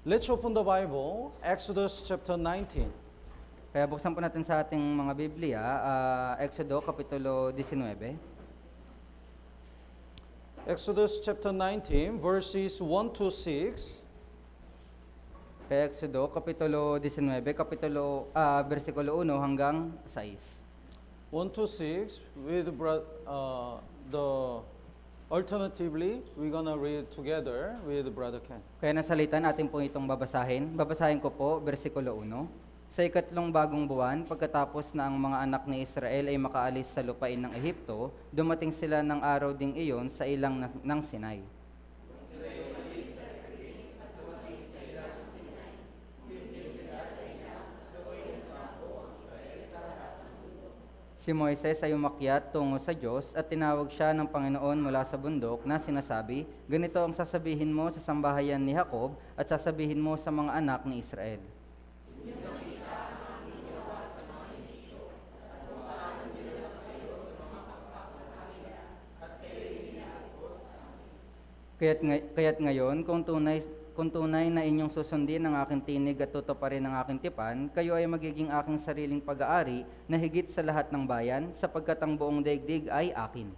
Let's open the Bible, Exodus chapter 19. Kaya buksan po natin sa ating mga Biblia, Exodo Kapitulo 19. Exodus chapter 19, verses 1 to 6. Kaya Exodo Kapitulo 19, versikulo 1 hanggang 6. 1 to 6, the alternatively, we're gonna read together with Brother Ken. Kaya nasalita natin po itong babasahin. Babasahin ko po, versikulo 1. Sa ikatlong bagong buwan, pagkatapos na ang mga anak ni Israel ay makaalis sa lupain ng Ehipto, dumating sila ng araw ding iyon sa ilang ng Sinai. Si Moises ay umakyat tungo sa Diyos at tinawag siya ng Panginoon mula sa bundok na sinasabi, ganito ang sasabihin mo sa sambahayan ni Jacob at sasabihin mo sa mga anak ni Israel. Kaya't ngayon, kung tunay na inyong susundin ang aking tinig at tutuparin ang aking tipan, kayo ay magiging aking sariling pag-aari na higit sa lahat ng bayan, sapagkat ang buong daigdig ay akin.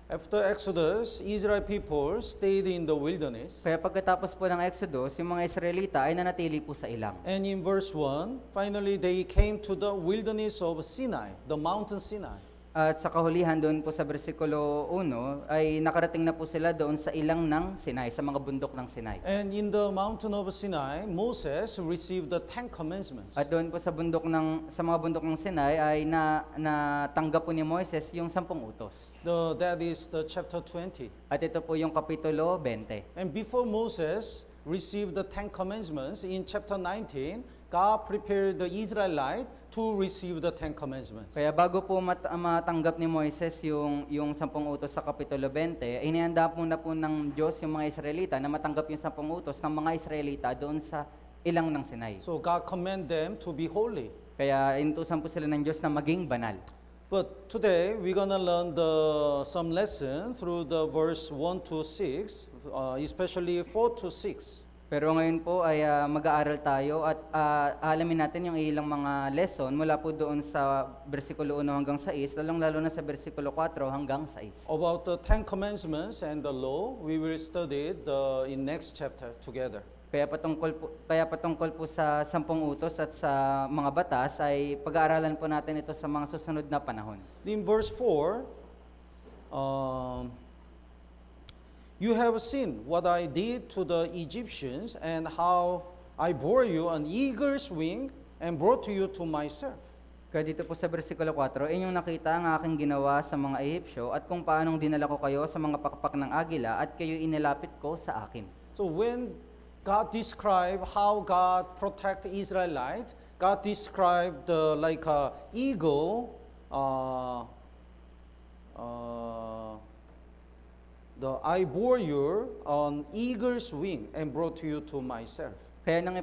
After Exodus, Israel people stayed in the wilderness. Kaya pagkatapos po ng Exodus, yung mga Israelita ay nanatili po sa ilang. And in verse 1, finally they came to the wilderness of Sinai, the mountain Sinai. At sa kahulihan doon po sa versikulo 1, ay nakarating na po sila doon sa ilang ng Sinai, sa mga bundok ng Sinai. And in the mountain of Sinai, Moses received the 10 commandments. At doon po sa mga bundok ng Sinai ay natanggap po ni Moises yung 10 utos. That is the chapter 20. At ito po yung kapitulo 20. And before Moses received the 10 commandments, in chapter 19, God prepared the Israelite to receive the 10 commandments. Kaya bago po matanggap ni Moises yung 10 utos sa kapitulo 20, inihanda po na po ng Diyos yung mga Israelita na matanggap yung 10 utos ng mga Israelita doon sa ilang ng Sinai. So God commanded them to be holy. Kaya inutusan po sila ng Diyos na maging banal. But today we're gonna learn some lesson through the verse 1 to 6, especially 4 to 6. Pero ngayon po ay mag-aaral tayo at alamin natin yung ilang mga lesson mula po doon sa versikulo 1 hanggang 6, lalong-lalo na sa versikulo 4 hanggang 6. About the 10 commandments and the law, we will study in next chapter together. Kaya patungkol po sa 10 utos at sa mga batas ay pag-aaralan po natin ito sa mga susunod na panahon. In verse 4, you have seen what I did to the Egyptians and how I bore you on eagle's wing and brought you to myself. Kaya dito po sa versikulo 4, inyong nakita ang aking ginawa sa mga Ehipsyo at kung paanong dinala ko kayo sa mga pakpak ng agila at kayo inilapit ko sa akin. So when God described how God protect Israelite, God described like a eagle, I bore you on eagle's wing and brought you to myself. Kaya nang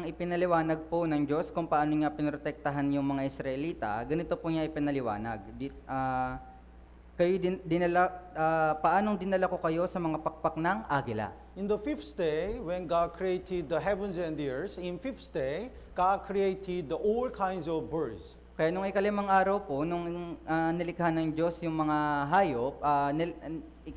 ipinaliwanag po ng Diyos kung paano niya pinrotektahan yung mga Israelita, ganito po niya ipinaliwanag. Paanong dinala ko kayo sa mga pakpak ng agila? In the fifth day, when God created the heavens and the earth, in fifth day, God created all kinds of birds. Kaya nung ikalimang araw po, nung nilikha ng Diyos yung mga hayop,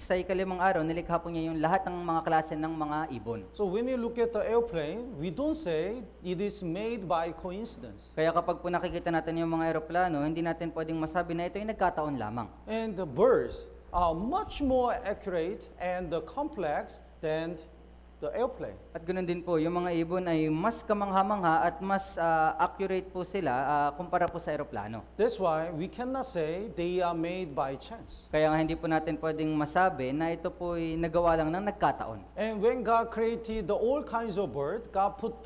sa ikalimang araw, nilikha po niya yung lahat ng mga klase ng mga ibon. So when you look at the airplane, we don't say it is made by coincidence. Kaya kapag po nakikita natin yung mga eroplano, hindi natin pwedeng masabi na ito ay nagkataon lamang. And the birds are much more accurate and complex than the airplane. At ganoon din po, yung mga ibon ay mas kamangha-mangha at mas accurate po sila kumpara po sa eroplano. That's why we cannot say they are made by chance. Kaya nga hindi po natin pwedeng masabi na ito po ay nagawa lang ng nagkataon. And when God created all kinds of birds, God put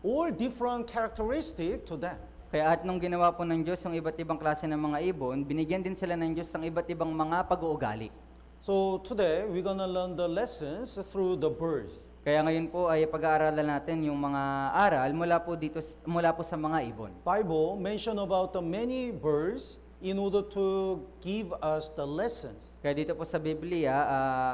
all different characteristics to them. Kaya at nung ginawa po ng Diyos yung iba't ibang klase ng mga ibon, binigyan din sila ng Diyos ng iba't ibang mga pag-uugali. So today we're gonna learn the lessons through the birds. Kaya ngayon po ay pag-aaralan natin yung mga aral mula po sa mga ibon. Bible mention about the many birds in order to give us the lessons. Kaya dito po sa Biblia,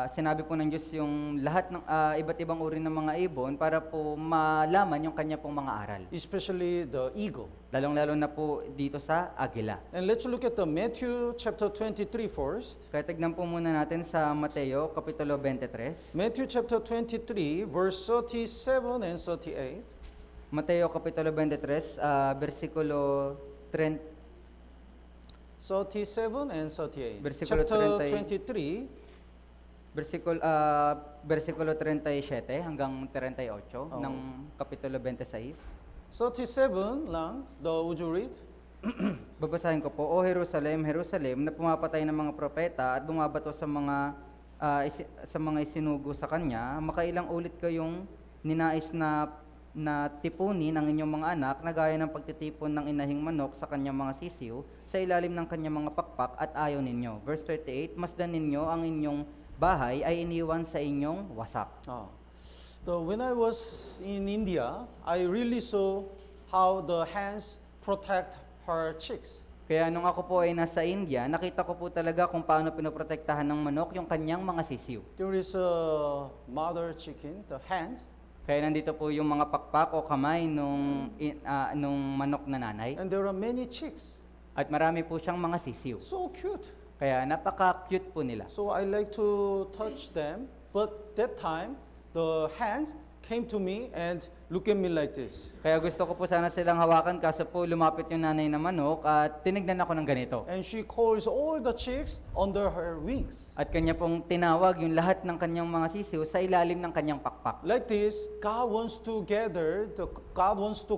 sinabi po ng Diyos yung lahat ng iba't ibang uri ng mga ibon para po malaman yung kanya pong mga aral. Especially the eagle. Lalong-lalo na po dito sa agila. And let's look at the Matthew chapter 23 first. Kaya tignan po muna natin sa Mateo, Kapitulo 23. Matthew chapter 23, verse 37 and 38. Mateo, Kapitulo 23, versikulo 30. 37 and 38. Versikulo Chapter 30. 23, Versikulo 37 hanggang 38 Oo. ng Kapitulo 26. 37 lang. Would you read? Babasahin ko po, O Jerusalem, Jerusalem, na pumapatay ng mga propeta at bumabato sa mga isinugo sa kanya, makailang ulit kayong ninais na tipunin ang inyong mga anak na gaya ng pagtitipon ng inahing manok sa kanyang mga sisiw sa ilalim ng kanyang mga pakpak at ayaw ninyo. Verse 38, masdan ninyo ang inyong bahay ay iniwan sa inyong wasak. Oh. When I was in India, I really saw how the hens protect her chicks. Kaya nung ako po ay nasa India, nakita ko po talaga kung paano pinoprotektahan ng manok yung kanyang mga sisiw. There is a mother chicken, the hen, Kaya nandito po yung mga pakpak o kamay nung manok na nanay. and there are many chicks. At marami po siyang mga sisiw. So cute. Kaya napaka-cute po nila. So I like to touch them, but that time the hens came to me and look at me like this. Kaya gusto ko po sana silang hawakan kaso po lumapit yung nanay na manok at tinignan ako ng ganito. And she calls all the chicks under her wings. At kanya pong tinawag yung lahat ng kanyang mga sisiw sa ilalim ng kanyang pakpak. Like this, God wants to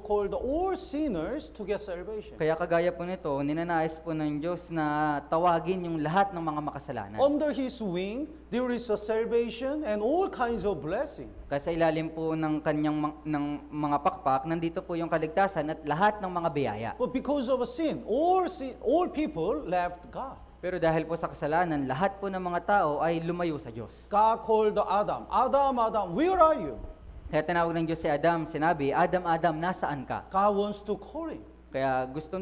call the all sinners to get salvation. Kaya kagaya po nito, ninanais po ng Diyos na tawagin yung lahat ng mga makasalanan. Under His wing, there is a salvation and all kinds of blessing. Kasi sa ilalim po ng kanyang ng mga pakpak, nandito po yung kaligtasan at lahat ng mga biyaya. But because of a sin, all people left God. Pero dahil po sa kasalanan, lahat po ng mga tao ay lumayo sa Diyos. God called Adam, Adam, where are you? Kaya tinawag ng Diyos si Adam, sinabi, Adam, nasaan ka? God wants to call him. Kaya gusto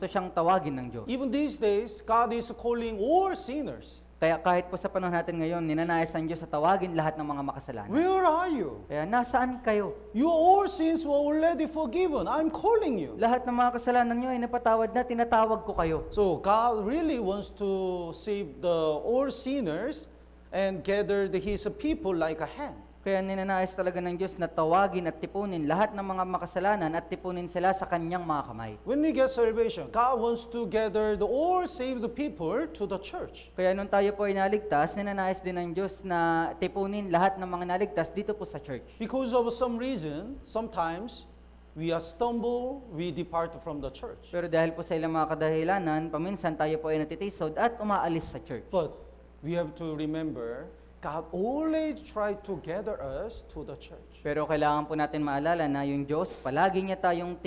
siyang tawagin ng Diyos. Even these days, God is calling all sinners. Kaya kahit po sa panahon natin ngayon, ninanais ng Diyos sa tawagin lahat ng mga makasalanan. Where are you? Kaya nasaan kayo? Your all sins were already forgiven. I'm calling you. Lahat ng mga kasalanan nyo ay napatawad na, tinatawag ko kayo. So God really wants to save the all sinners and gather His people like a hen. Kaya ninanais talaga ng Diyos na tawagin at tipunin lahat ng mga makasalanan at tipunin sila sa kanyang mga kamay. When we get salvation, God wants to gather the all saved people to the church. Kaya nung tayo po ay naligtas, ninanais din ng Diyos na tipunin lahat ng mga naligtas dito po sa church. Because of some reason, sometimes we are stumble, we depart from the church. Pero dahil po sa ilang mga kadahilanan, paminsan tayo po ay natitisod at umaalis sa church. But we have to remember, God always tried to gather us to the church. Pero kailangan po natin maalala na yung Diyos, palagi niya tayong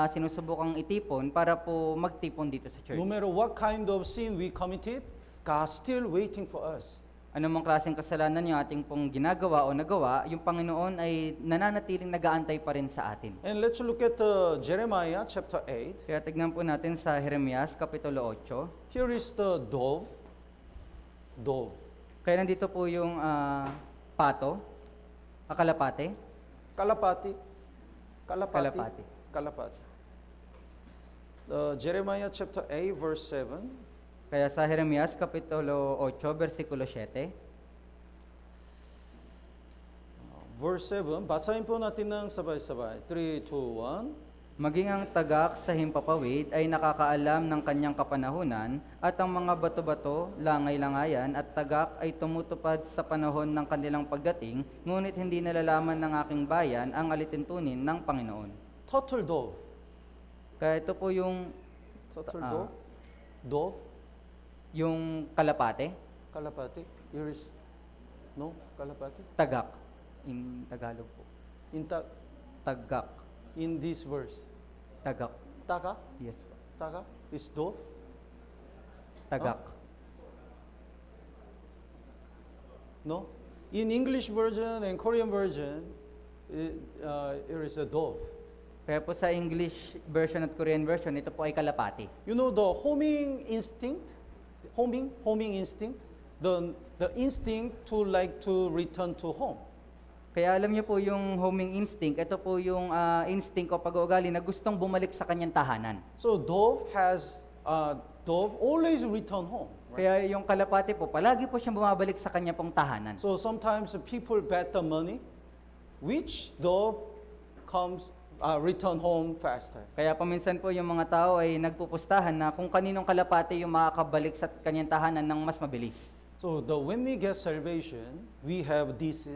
sinusubukang itipon para po magtipon dito sa church. No matter what kind of sin we committed, God's still waiting for us. Ano mang klaseng kasalanan yung ating pong ginagawa o nagawa, yung Panginoon ay nananatiling nag-aantay pa rin sa atin. And let's look at Jeremiah chapter 8. Kaya tignan po natin sa Jeremias, Kapitulo 8. Here is the dove. Kaya nandito po yung pato, kalapate. Kalapati. Kalapati. Jeremiah chapter 8 verse 7. Kaya sa Jeremias, Kapitulo 8, versikulo 7. Verse 7, basahin po natin ng sabay-sabay. 3, 2, 1. Maging ang tagak sa himpapawid ay nakakaalam ng kanyang kapanahunan at ang mga bato-bato, langay-langayan at tagak ay tumutupad sa panahon ng kanilang pagdating, ngunit hindi nalalaman ng aking bayan ang alituntunin ng Panginoon. Turtle dove. Kaya ito po yung Turtle Ah. dove. Dove. yung kalapate, Kalapati. Here is, no? Kalapati. tagak in Tagalog po. Tagak. In this verse. Tagak. Taka. Yes po. Taka is dove. Tagak. No? In English version and Korean version, it is a dove. Kaya po sa English version at Korean version, ito po ay kalapati. You know the homing instinct, homing instinct, the instinct to like to return to home. Kaya alam niyo po yung homing instinct, ito po yung instinct o pag-uugali na gustong bumalik sa kanyang tahanan. So dove always return home. Kaya yung kalapati po, palagi po siyang bumabalik sa kanya pong tahanan. So sometimes people bet the money, which dove return home faster. Kaya paminsan po yung mga tao ay nagpupustahan na kung kaninong kalapati yung makakabalik sa kanyang tahanan ng mas mabilis. So when we get salvation, we have this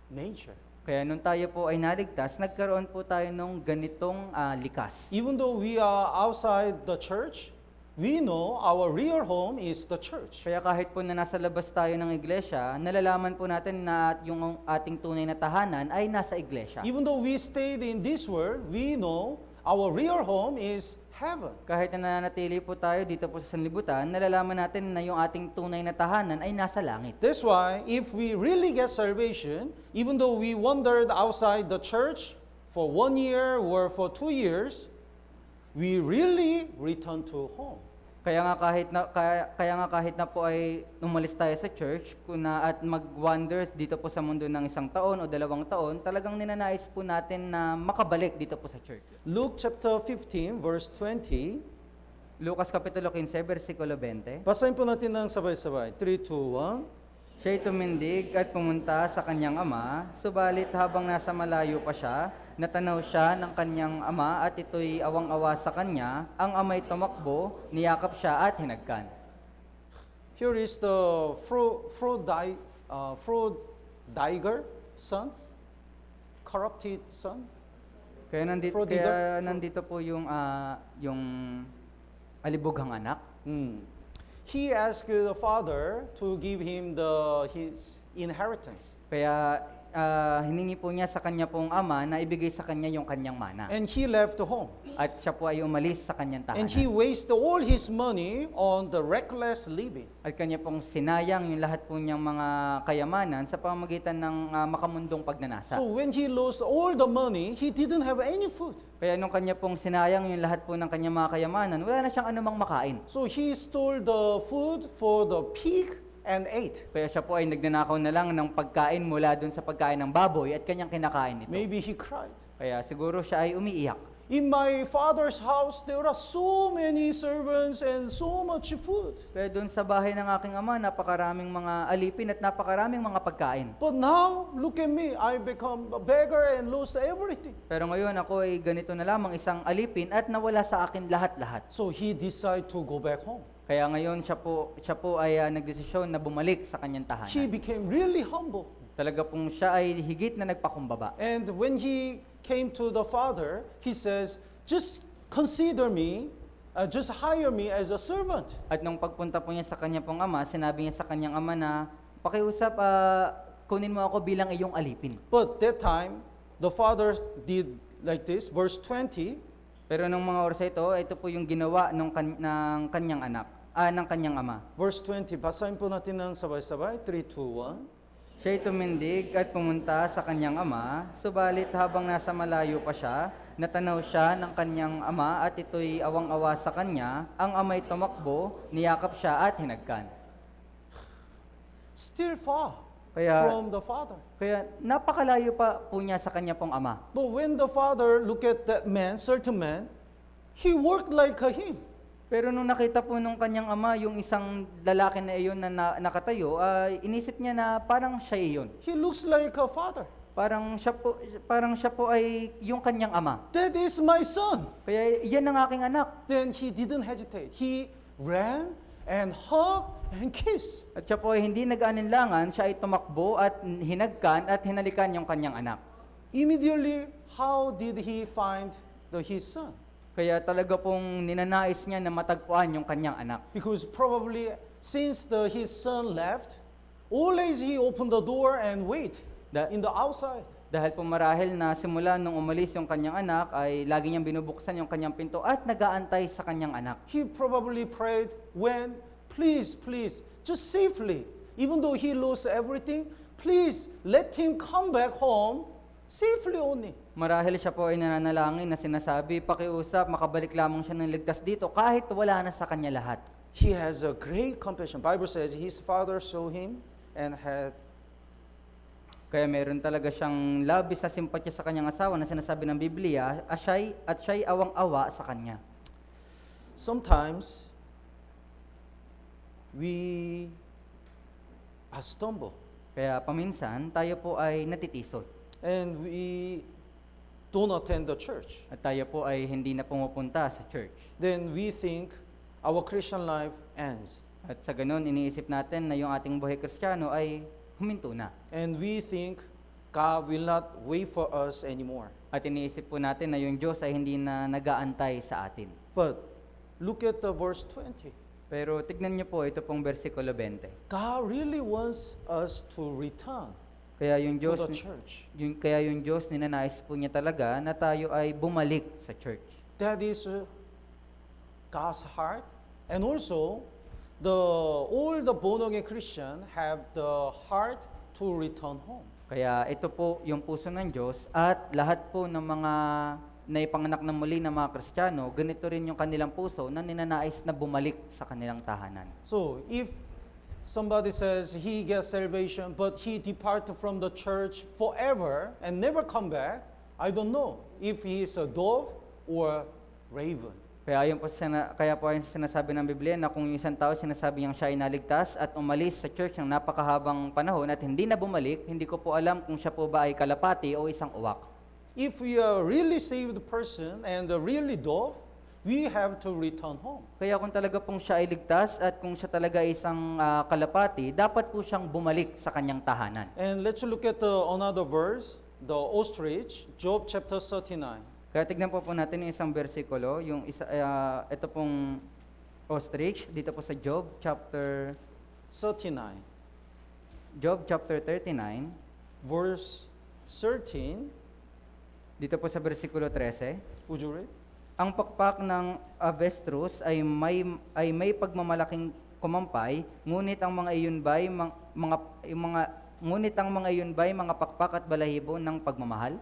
nature. Kaya nung tayo po ay naligtas, nagkaroon po tayo ng ganitong likas. Even though we are outside the church, we know our real home is the church. Kaya kahit po na nasa labas tayo ng iglesia, nalalaman po natin na yung ating tunay na tahanan ay nasa iglesia. Even though we stayed in this world, we know our real home is heaven. Kahit na nananatili po tayo dito po sa sanlibutan, nalalaman natin na yung ating tunay na tahanan ay nasa langit. That's why if we really get salvation, even though we wandered outside the church for 1 year or for 2 years, we really return to home. Kaya nga kahit na po ay umalis tayo sa church at mag-wanders dito po sa mundo ng 1 taon o 2 taon, talagang ninanais po natin na makabalik dito po sa church. Luke chapter 15 verse 20. Lucas kapitulo 15 bersikulo 20. Basahin po natin ng sabay-sabay. 3, 2, 1. Siya'y tumindig at pumunta sa kanyang ama, subalit habang nasa malayo pa siya, natanaw siya ng kanyang ama at ito'y awang-awa sa kanya. Ang ama'y tumakbo, niyakap siya at hinagkan. Here is the Frodiger son, corrupted son. Kaya nandito po yung alibughang anak. He asked the father to give him his inheritance. Kaya hiningi po niya sa kanya pong ama na ibigay sa kanya yung kanyang mana. And he left home. At siya po ay umalis sa kanyang tahanan. And he wasted all his money on the reckless living. At kanya pong sinayang yung lahat po niyang mga kayamanan sa pamamagitan ng makamundong pagnanasa. So when he lost all the money, he didn't have any food. Kaya nung kanya pong sinayang yung lahat po ng kanyang mga kayamanan, wala na siyang anumang makain. So he stole the food for the pig and ate. Kaya siya po ay nagnanakaw na lang ng pagkain mula dun sa pagkain ng baboy at kanyang kinakain ito. Maybe he cried. Kaya siguro siya ay umiiyak. In my father's house, there are so many servants and so much food. Kaya dun sa bahay ng aking ama, napakaraming mga alipin at napakaraming mga pagkain. But now, look at me. I become a beggar and lost everything. Pero ngayon ako ay ganito na lamang isang alipin at nawala sa akin lahat-lahat. So he decided to go back home. Kaya ngayon siya po ay nagdesisyon na bumalik sa kanyang tahanan. He became really humble. Talaga pong siya ay higit na nagpakumbaba. And when he came to the father, he says, just consider me, just hire me as a servant. At nung pagpunta po niya sa kanya pong ama, sinabi niya sa kanyang ama na, pakiusap, kunin mo ako bilang iyong alipin. But that time, the father did like this, verse 20. Pero nung mga oras ito po yung ginawa ng kanyang anak, ng kanyang ama. Verse 20, basahin po natin ng sabay-sabay, 3, 2, 1. Siya'y tumindig at pumunta sa kanyang ama, subalit habang nasa malayo pa siya, natanaw siya ng kanyang ama at ito'y awang-awa sa kanya. Ang ama'y tumakbo, niyakap siya at hinagkan. Still far from the father. Kaya napakalayo pa po niya sa kanya pong ama. But when the father looked at that man, certain man, he worked like him. Pero nung nakita po nung kanyang ama yung isang lalaki na iyon na nakatayo, inisip niya na parang siya iyon. He looks like a father. Parang siya po ay yung kanyang ama. That is my son. Kaya yan ang aking anak. Then he didn't hesitate. He ran and hugged and kissed. At siya po ay hindi nag-alinlangan, siya ay tumakbo at hinagkan at hinalikan yung kanyang anak. Immediately, how did he find his son? Kaya talaga pong ninanais niya na matagpuan yung kanyang anak. Because probably since his son left, always he opened the door and wait in the outside. Dahil po marahil na simula nung umalis yung kanyang anak, ay lagi niyang binubuksan yung kanyang pinto at nag-aantay sa kanyang anak. He probably prayed, please, just safely, even though he lost everything, please let him come back home safely only. Marahil siya po ay nananalangin na sinasabi, pakiusap, makabalik lamang siya ng ligtas dito kahit wala na sa kanya lahat. He has a great compassion. Bible says his father saw him and had. Kaya meron talaga siyang labis na simpatya sa kanyang asawa na sinasabi ng Biblia, at siya'y awang-awa sa kanya. Sometimes we stumble Kaya paminsan, tayo po ay natitisod. and we don't attend the church. At tayo po ay hindi na pumupunta sa church. Then we think our Christian life ends. At sa ganun, iniisip natin na yung ating buhay Kristiyano ay huminto na. And we think God will not wait for us anymore. At iniisip po natin na yung Diyos ay hindi na nag-aantay sa atin. But look at the verse 20. Pero tignan niyo po ito pong versikulo 20. God really wants us to return Kaya yung to Diyos, the church. kaya yung Diyos ninanais po niya talaga na tayo ay bumalik sa church. That is God's heart. And also, all the born-again Christian have the heart to return home. Kaya ito po yung puso ng Diyos at lahat po ng mga naipanganak na muli ng mga Kristiyano, ganito rin yung kanilang puso na ninanais na bumalik sa kanilang tahanan. So, if somebody says he gets salvation but he departed from the church forever and never come back, I don't know if he is a dove or raven. Kaya po yung sinasabi ng Biblia na kung yung isang tao sinasabi niyang siya ay naligtas at umalis sa church ng napakahabang panahon at hindi na bumalik, hindi ko po alam kung siya po ba ay kalapati o isang uwak. If we are really saved person and a really dove, we have to return home. Kaya kung talaga pong siya ay ligtas at kung siya talaga ay isang kalapati, dapat po siyang bumalik sa kanyang tahanan. And let's look at another verse, the ostrich, Job chapter 39. Kaya tignan po natin yung isang versikulo, ito pong ostrich, dito po sa Job chapter 39, 39, verse 13. dito po sa versikulo 13. Would you read? Ang pakpak ng avestruz ay may pagmamalaking kumampay, ngunit ang mga iyon ba'y mga pakpak at balahibo ng pagmamahal?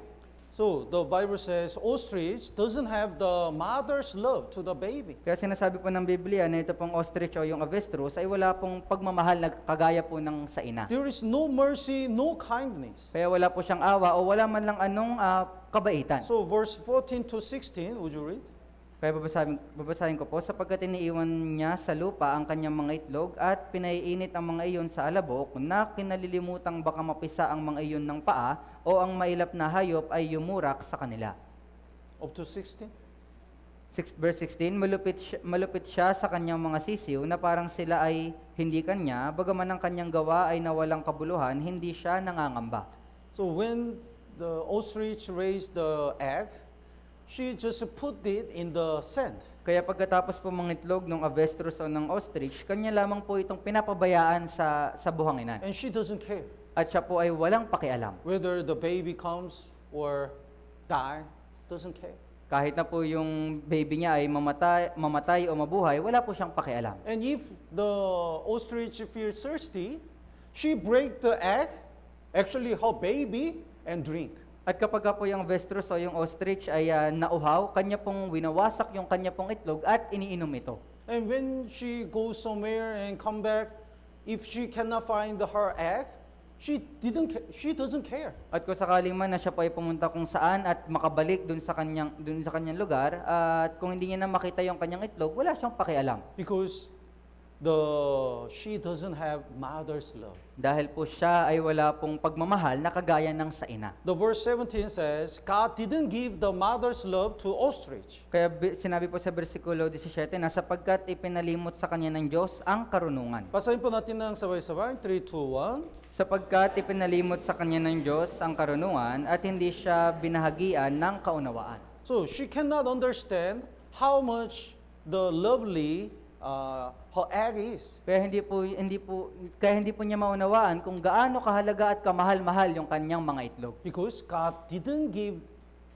So the Bible says ostrich doesn't have the mother's love to the baby. Kaya sinasabi po ng Biblia na ito pong ostrich o yung avestruz ay wala pong pagmamahal na kagaya po ng sa ina. There is no mercy, no kindness. Kaya wala po siyang awa o wala man lang anong kabaitan. So verse 14 to 16, would you read? Kaya babasahin ko po, sapagkat iniiwan niya sa lupa ang kanyang mga itlog at pinaiinit ang mga iyon sa alabok na kinalilimutang baka mapisa ang mga iyon ng paa o ang mailap na hayop ay yumurak sa kanila. Up to 16. Verse 16, malupit siya sa kanyang mga sisiw na parang sila ay hindi kanya, bagaman ang kanyang gawa ay nawalang kabuluhan, hindi siya nangangamba. So when the ostrich raised the egg, she just put it in the sand. Kaya pagkatapos po mangitlog ng avestruz o ng ostrich, kanya lamang po itong pinapabayaan sa buhanginan. And she doesn't care At siya po ay walang pakialam. whether the baby comes or die, doesn't care. Kahit na po yung baby niya ay mamatay o mabuhay, wala po siyang pakialam. And if the ostrich feels thirsty, she break the egg, actually her baby, and drink. At kapag po yung avestruz o yung ostrich ay nauhaw, kanya pong winawasak yung kanya pong itlog at iniinom ito. And when she goes somewhere and come back, if she cannot find her egg, she doesn't care. At kung sakaling man na siya po ay pumunta kung saan at makabalik dun sa kanyang lugar, at kung hindi niya na makita yung kanyang itlog, wala siyang pakialam. Because she doesn't have mother's love. Dahil po siya ay wala pong pagmamahal na kagaya ng sa ina. The verse 17 says, God didn't give the mother's love to ostrich. Kaya sinabi po sa versikulo 17 na sapagkat ipinalimot sa kanya ng Diyos ang karunungan. Basahin po natin ng sabay-sabay. 3, 2, 1. Sapagkat ipinalimot sa kanya ng Diyos ang karunungan at hindi siya binahagian ng kaunawaan. So she cannot understand how much the lovely her egg is. Kaya hindi po niya maunawaan kung gaano kahalaga at kamahal-mahal yung kanyang mga itlog. Because God didn't give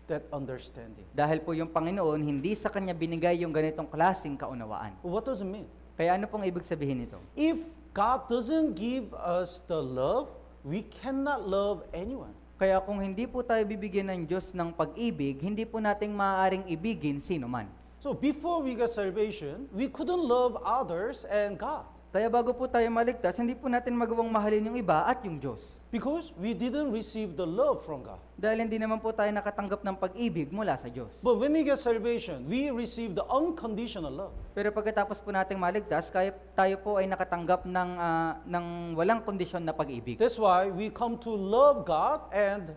that understanding. Dahil po yung Panginoon hindi sa kanya binigay yung ganitong klaseng kaunawaan. What does it mean? Kaya ano pong ibig sabihin nito? If God doesn't give us the love, we cannot love anyone. Kaya kung hindi po tayo bibigyan ng Diyos ng pag-ibig, hindi po nating maaaring ibigin sino man. So before we got salvation, we couldn't love others and God Kaya bago po tayo maligtas, hindi po natin magawang mahalin yung iba at yung Diyos. because we didn't receive the love from God. Dahil hindi naman po tayo nakatanggap ng pag-ibig mula sa Diyos. But when we get salvation, we receive the unconditional love. Pero pagkatapos po nating maligtas, kaya tayo po ay nakatanggap ng walang kondisyon na pag-ibig. That's why we come to love God and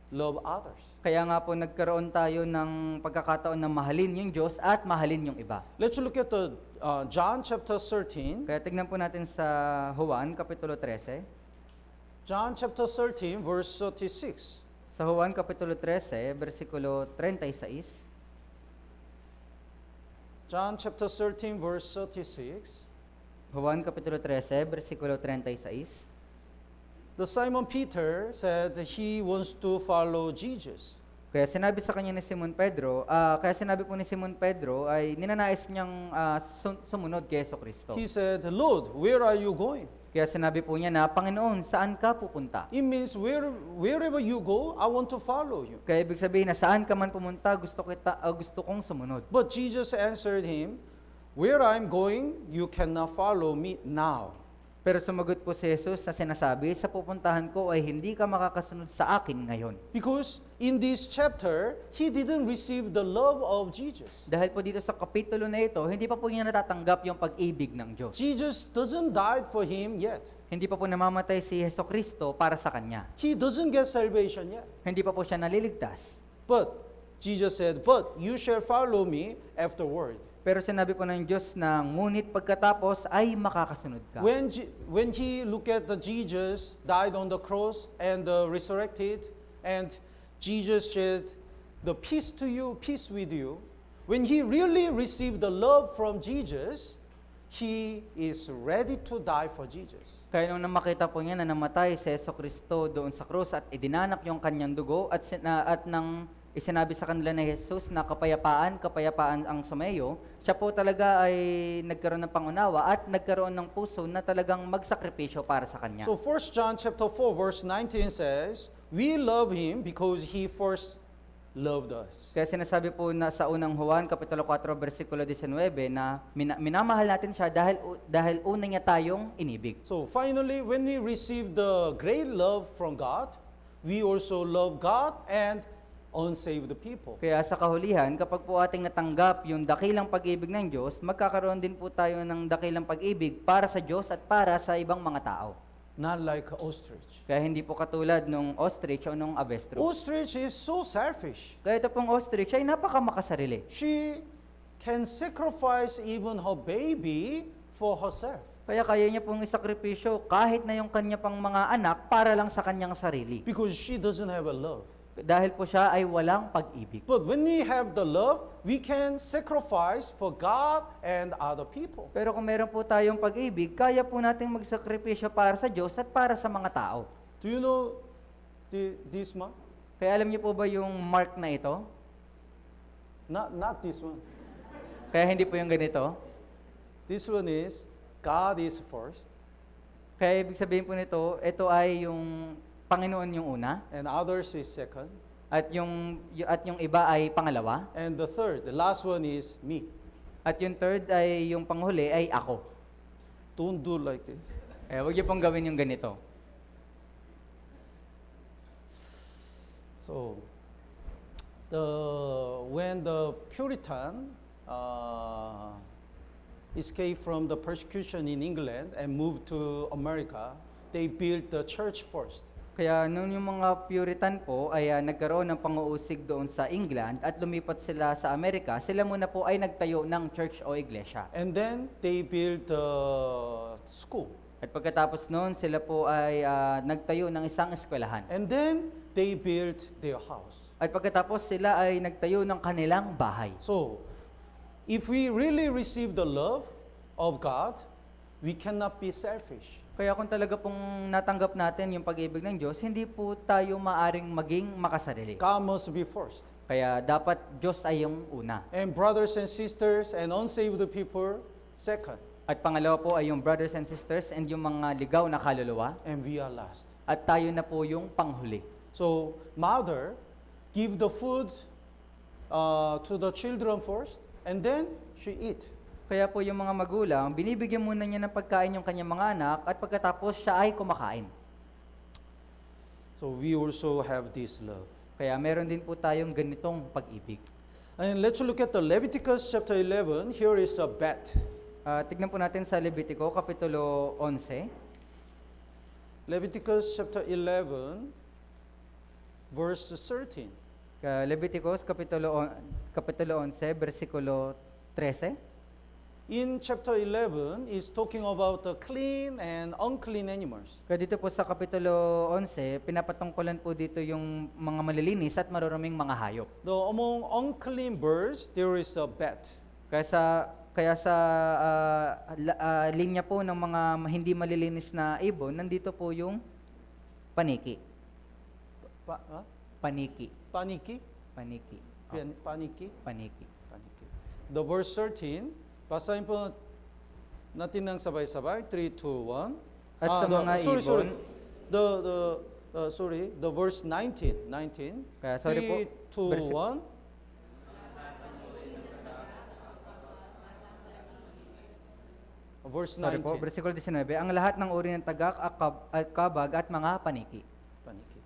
love others. Kaya nga po nagkaroon tayo ng pagkakataon na mahalin yung Diyos at mahalin yung iba. Let's look at the John chapter 13. Kaya tignan po natin sa Juan, Kapitulo 13. John chapter 13, verse 36. Sa Juan, Kapitulo 13, versikulo 36. John chapter 13, verse 36. Juan, Kapitulo 13, versikulo 36. The Simon Peter said that he wants to follow Jesus. Kaya sinabi sa kanya ni Simon Pedro, kaya sinabi po ni Simon Pedro ay ninanais niyang sumunod kay Jesucristo. He said, Lord, where are you going? Kaya sinabi po niya na, Panginoon, saan ka pupunta? It means wherever you go, I want to follow you. Kaya ibig sabihin na saan ka man pumunta, gusto kong sumunod. But Jesus answered him, where I'm going, you cannot follow me now. Pero sumagot po si Jesus na sinasabi, sa pupuntahan ko ay hindi ka makakasunod sa akin ngayon. Because in this chapter, he didn't receive the love of Jesus. Dahil po dito sa kapitulo na ito, hindi pa po niya natatanggap yung pag-ibig ng Diyos. Jesus doesn't die for him yet. Hindi pa po namamatay si Jesucristo para sa kanya. He doesn't get salvation yet. Hindi pa po siya naliligtas. But Jesus said, but you shall follow me afterward. Pero sinabi po ng Diyos na ngunit pagkatapos ay makakasunod ka. When he looked at the Jesus died on the cross and resurrected, and Jesus said, the peace to you, peace with you. When he really received the love from Jesus, he is ready to die for Jesus. Kaya nung makita po niya na namatay si Jesucristo doon sa krus at idinanak yung kanyang dugo at nang isinabi sa kanila ni Jesus na kapayapaan ang sumayo, siya po talaga ay nagkaroon ng pangunawa at nagkaroon ng puso na talagang magsakripisyo para sa kanya. So 1 John chapter 4 verse 19 says, we love him because he first loved us. Kaya sinasabi po na sa unang Juan, Kapitulo 4, versikulo 19, na minamahal natin siya dahil una niya tayong inibig. So finally, when we receive the great love from God, we also love God and unsaved people. Kaya sa kahulihan, kapag po ating natanggap yung dakilang pag-ibig ng Diyos, magkakaroon din po tayo ng dakilang pag-ibig para sa Diyos at para sa ibang mga tao. Not like ostrich. Kaya hindi po katulad nung ostrich o nung avestruz. Ostrich is so selfish. Kaya ito pong ostrich ay napakamakasarili. She can sacrifice even her baby for herself. Kaya niya pong isakripisyo kahit na yung kanya pang mga anak para lang sa kanyang sarili. Because she doesn't have a love. Dahil po siya ay walang pag-ibig. But when we have the love, we can sacrifice for God and other people. Pero kung meron po tayong pag-ibig, kaya po nating magsakripisyo para sa Diyos at para sa mga tao. Do you know this one? Kaya alam niyo po ba yung mark na ito? Not this one. Kaya hindi po yung ganito. This one is God is first, Kaya ibig sabihin po nito, ito ay yung Panginoon yung una, and others is second, at yung iba ay pangalawa, and the third, the last one is me. at yung third ay yung panghuli ay ako. Don't do like this. Huwag niyo pong gawin yung ganito. So, when the Puritan escaped from the persecution in England and moved to America, they built the church first. Kaya nung yung mga Puritan po ay nagkaroon ng pang-uusig doon sa England at lumipat sila sa Amerika, sila muna po ay nagtayo ng church o iglesia. And then they built the school. At pagkatapos noon, sila po ay nagtayo ng isang eskwelahan. And then they built their house. At pagkatapos sila ay nagtayo ng kanilang bahay. So, if we really receive the love of God, we cannot be selfish. Kaya kung talaga pong natanggap natin yung pag-ibig ng Diyos, hindi po tayo maaring maging makasarili. God must be first. Kaya dapat Diyos ay yung una. And brothers and sisters and unsaved people, second. At pangalawa po ay yung brothers and sisters and yung mga ligaw na kaluluwa. and we are last. At tayo na po yung panghuli. So mother give the food to the children first, and then she eat. Kaya po yung mga magulang, binibigyan muna niya ng pagkain yung kanyang mga anak at pagkatapos siya ay kumakain. So we also have this love. Kaya meron din po tayong ganitong pag-ibig. And let's look at the Leviticus chapter 11. Here is a bet. Tignan po natin sa Levitico, Kapitulo 11. Leviticus chapter 11, verse 13. Leviticus, Kapitulo 11, versikulo 13. In chapter 11 is talking about the clean and unclean animals. Kaya dito po sa Kapitulo 11, pinapatungkulan po dito yung mga malilinis at maruruming mga hayop. Among unclean birds, there is a bat. Kaya sa linya po ng mga hindi malilinis na ibon, nandito po yung paniki. Paniki. Paniki? Paniki. Paniki? Paniki. Paniki. The verse 13, basahin po natin ng sabay-sabay. 3, 2, 1. At sa mga ibon, the verse 19. Kaya sorry po, 3, 2, 1. Verse 19. sorry po, versikulo 19, ang lahat ng uri ng tagak, kabag at mga paniki. Paniki.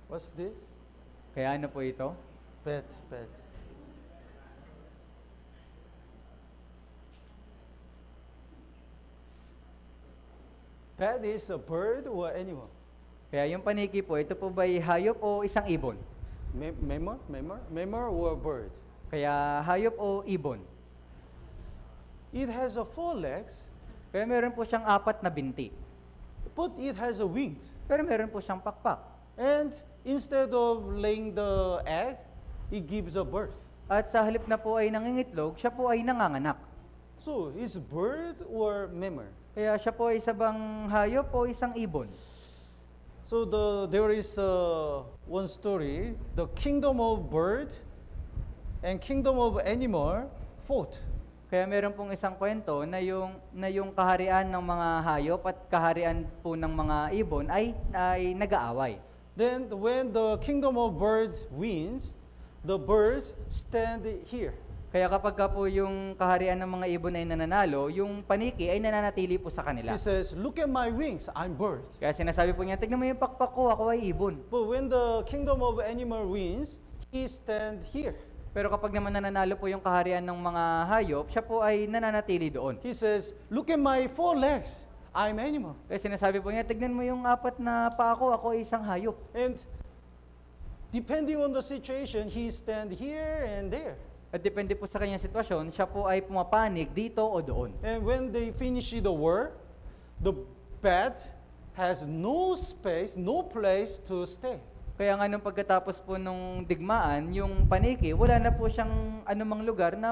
What's this? Kaya ano po ito? Bat. Bat is a bird or animal? Kaya yung paniki po, ito po ba'y hayop o isang ibon? Memor or bird? Kaya hayop o ibon? It has 4 legs, Kaya meron po siyang 4 na binti. but it has a wings. Pero meron po siyang pakpak. And instead of laying the egg, it gives a birth. At sa halip na po ay nangingitlog, siya po ay nanganganak. So, is bird or memor? Kaya siya po ay isa bang hayop o isang ibon? So there is one story, the kingdom of bird and kingdom of animal fought. Kaya meron pong isang kwento na yung kaharian ng mga hayop at kaharian po ng mga ibon ay nag-aaway. Then when the kingdom of birds wins, the birds stand here. Kaya kapag ka po yung kaharian ng mga ibon ay nananalo, yung paniki ay nananatili po sa kanila. He says, look at my wings, I'm bird. Kaya sinasabi po niya, tignan mo yung pakpak ko, ako ay ibon. But when the kingdom of animal wins, he stand here. Pero kapag naman nananalo po yung kaharian ng mga hayop, siya po ay nananatili doon. He says, look at my 4 legs, I'm animal. Kaya sinasabi po niya, tignan mo yung 4 na paa ko, ako ay isang hayop. And depending on the situation, he stand here and there. At depende po sa kanyang sitwasyon, siya po ay pumapanig dito o doon. And when they finish the war, the bat has no space, no place to stay. Kaya nga nung pagkatapos po nung digmaan, yung paniki, wala na po siyang anumang lugar na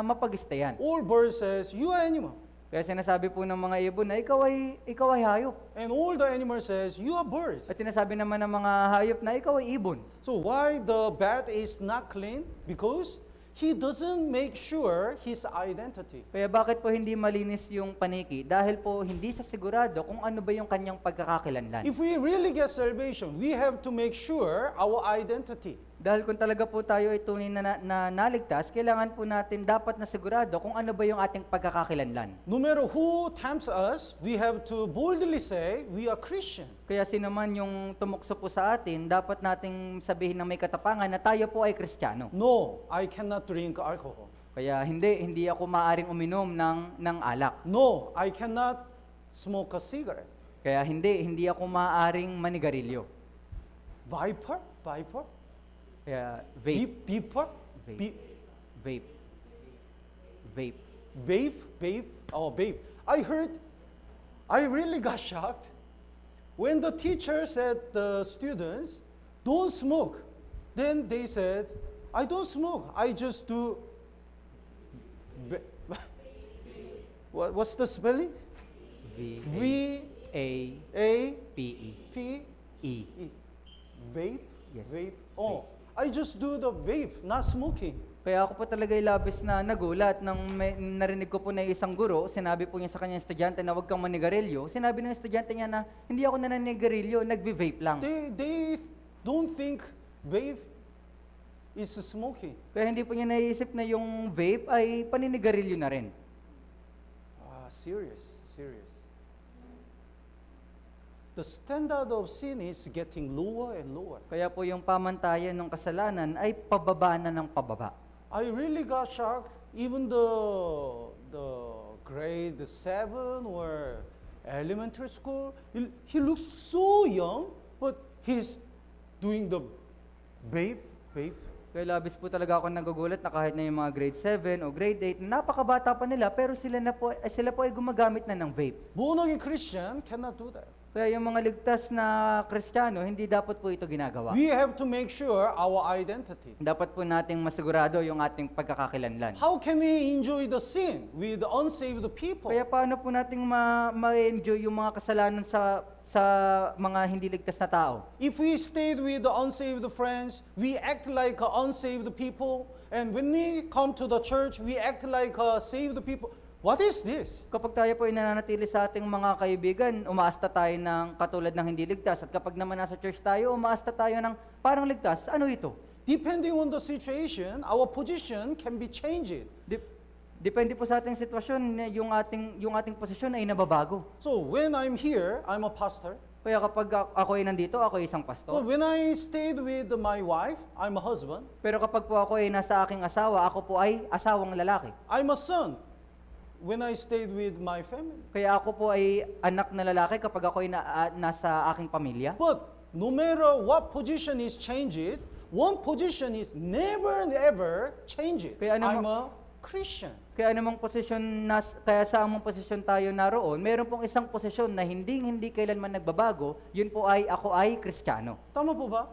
mapag-stayan. All birds says, you are animal. Kaya sinasabi po ng mga ibon na ikaw ay hayop. And all the animals says, you are birds. At sinasabi naman ng mga hayop na ikaw ay ibon. So why the bat is not clean? Because he doesn't make sure his identity. Kaya bakit po hindi malinis yung paniki? Dahil po hindi siya sigurado kung ano ba yung kanyang pagkakakilanlan. If we really get salvation, we have to make sure our identity. Dahil kung talaga po tayo ay tunay na naligtas, kailangan po natin dapat na sigurado kung ano ba yung ating pagkakakilanlan. No matter who tempts us, we have to boldly say, we are Christian. Kaya sino man yung tumukso po sa atin, dapat nating sabihin ng may katapangan na tayo po ay Kristiyano. No, I cannot drink alcohol. Kaya hindi ako maaring uminom ng alak. No, I cannot smoke a cigarette. Kaya hindi ako maaring manigarilyo. Viper? Kaya vape. Beeper? Vape. Vape? Oh, vape. I really got shocked when the teacher said the students, don't smoke. Then they said, I don't smoke, I just do What's the spelling? V A A P E P E. E. Vape? Yes. Vape. Oh, I just do the vape, not smoking. Kaya ako po talaga labis na nagulat nang narinig ko po na isang guro, sinabi po niya sa kanyang estudyante na huwag kang manigarilyo. Sinabi ng estudyante niya na hindi ako naninigarilyo, nagbe-vape lang. They don't think vape is smoking. Kaya hindi po niya naisip na yung vape ay paninigarilyo na rin. Serious. The standard of sin is getting lower and lower. Kaya po yung pamantayan ng kasalanan ay pababa na ng pababa. I really got shocked. Even the grade 7 or elementary school, he looks so young, but he's doing the vape. Kaya labis po talaga ako nagugulat na kahit na yung mga grade 7 o grade 8, napakabata pa nila pero sila po ay gumagamit na ng vape. Born again Christian cannot do that. Kaya yung mga ligtas na Kristiyano, hindi dapat po ito ginagawa. We have to make sure our identity. Dapat po nating masigurado yung ating pagkakakilanlan. How can we enjoy the sin with the unsaved people? Kaya paano po nating ma-enjoy yung mga kasalanan sa mga hindi ligtas na tao? If we stayed with the unsaved friends, we act like unsaved people. And when we come to the church, we act like saved people. What is this? Kapag tayo po ay nananatili sa ating mga kaibigan, umaasta tayo ng katulad ng hindi ligtas. At kapag naman nasa church tayo, umaasta tayo ng parang ligtas. Ano ito? Depending on the situation, our position can be changed. Depende po sa ating sitwasyon, yung ating posisyon ay nababago. So when I'm here, I'm a pastor. Kaya kapag ako ay nandito, ako ay isang But pastor. when I stayed with my wife, I'm a husband. Pero kapag po ako ay nasa aking asawa, ako po ay asawang lalaki. I'm a son when I stayed with my family. Kaya ako po ay anak na lalaki kapag ako ay nasa aking pamilya. But no matter what position is changed, one position is never and ever changed. Kaya I'm a Christian. Kaya anumang posisyon, kaya sa among posisyon tayo naroon, meron pong isang posisyon na hindi kailanman nagbabago, yun po ay ako ay Kristiyano. Tama po ba?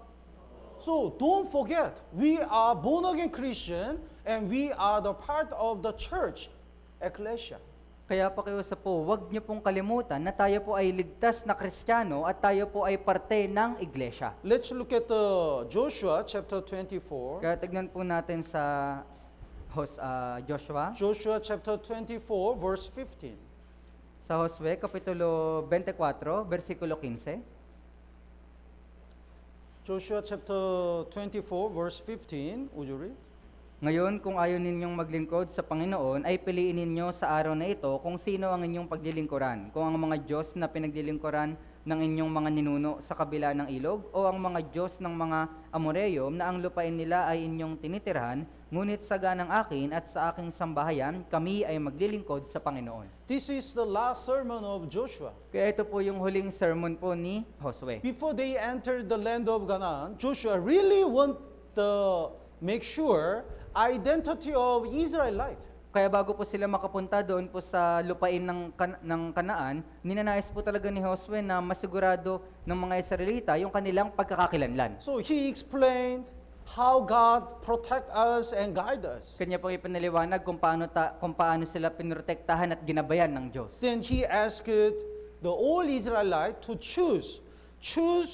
So don't forget, we are born again Christian and we are the part of the church, ecclesia. Kaya pakiusap po, huwag niyo pong kalimutan na tayo po ay ligtas na Kristiyano at tayo po ay parte ng iglesia. Let's look at Joshua chapter 24. Kaya tignan po natin sa Joshua. Joshua chapter 24 verse 15. Sa Josue, Kapitulo 24, versikulo 15. Joshua chapter 24 verse 15. Would you read? Ngayon, kung ayaw ninyong maglingkod sa Panginoon, ay piliin ninyo sa araw na ito kung sino ang inyong paglilingkuran. Kung ang mga Diyos na pinaglilingkuran ng inyong mga ninuno sa kabila ng ilog, o ang mga Diyos ng mga Amoreo na ang lupain nila ay inyong tinitirhan, ngunit sa ganang akin at sa aking sambahayan, kami ay maglilingkod sa Panginoon. This is the last sermon of Joshua. Kaya ito po yung huling sermon po ni Josue. Before they entered the land of Canaan, Joshua really want to make sure identity of Israelite. Kaya bago po sila makapunta doon po sa lupain ng Kanaan, ninanais po talaga ni Josue na masigurado ng mga Israelita yung kanilang pagkakakilanlan. So he explained how God protect us and guide us. Kanya pong ipinaliwanag kung paano sila pinrotektahan at ginabayan ng Diyos. Then he asked the all Israelite to choose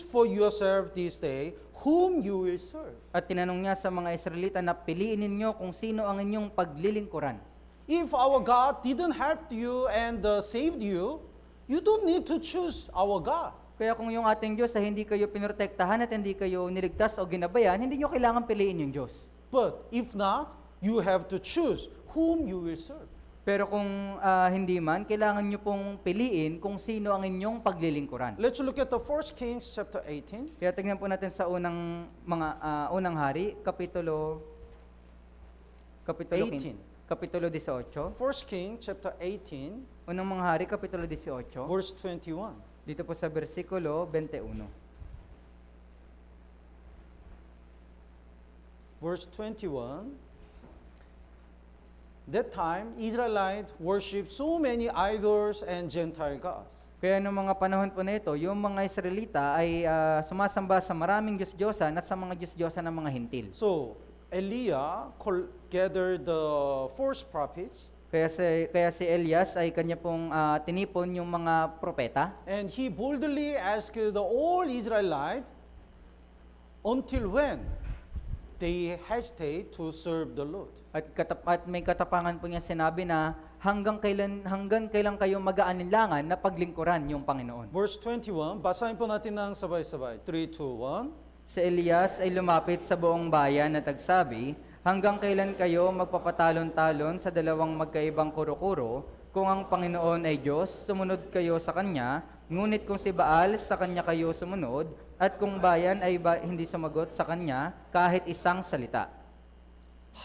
for yourself this day whom you will serve. At tinanong niya sa mga Israelita na piliin ninyo kung sino ang inyong paglilingkuran. If our God didn't help you and saved you, you don't need to choose our God. Kaya kung yung ating Diyos ay hindi kayo pinrotektahan at hindi kayo niligtas o ginabayan, hindi nyo kailangan piliin yung Diyos. But if not, you have to choose whom you will serve. Pero kung hindi man, kailangan nyo pong piliin kung sino ang inyong paglilingkuran. Let's look at the 1 Kings chapter 18. Kaya tingnan po natin sa unang hari, kapitulo 18. Kapitulo 18. 1 Kings chapter 18, Unang mga hari, kapitulo 18. verse 21. Dito po sa versikulo 21. Verse 21. That time, Israelites worship so many idols and Gentile gods. Kaya noong mga panahon po na ito, yung mga Israelita ay sumasamba sa maraming Diyos-Diyosan at sa mga Diyos-Diyosan ng mga hintil. So, Eliah gathered the false prophets Kaya si Elias ay kanya pong tinipon yung mga propeta. And he boldly asked the all Israelite until when they hesitate to serve the Lord. At may katapangan po niya sinabi na hanggang kailan kayo mag-aalinlangan na paglingkuran yung Panginoon. Verse 21, basahin po natin ng sabay-sabay. 3, 2, 1. Si Elias ay lumapit sa buong bayan at nagsabi, hanggang kailan kayo magpapatalon-talon sa dalawang magkaibang kuro-kuro? Kung ang Panginoon ay Diyos, sumunod kayo sa Kanya, ngunit kung si Baal, sa Kanya kayo sumunod, at kung bayan ay hindi sumagot sa Kanya, kahit isang salita.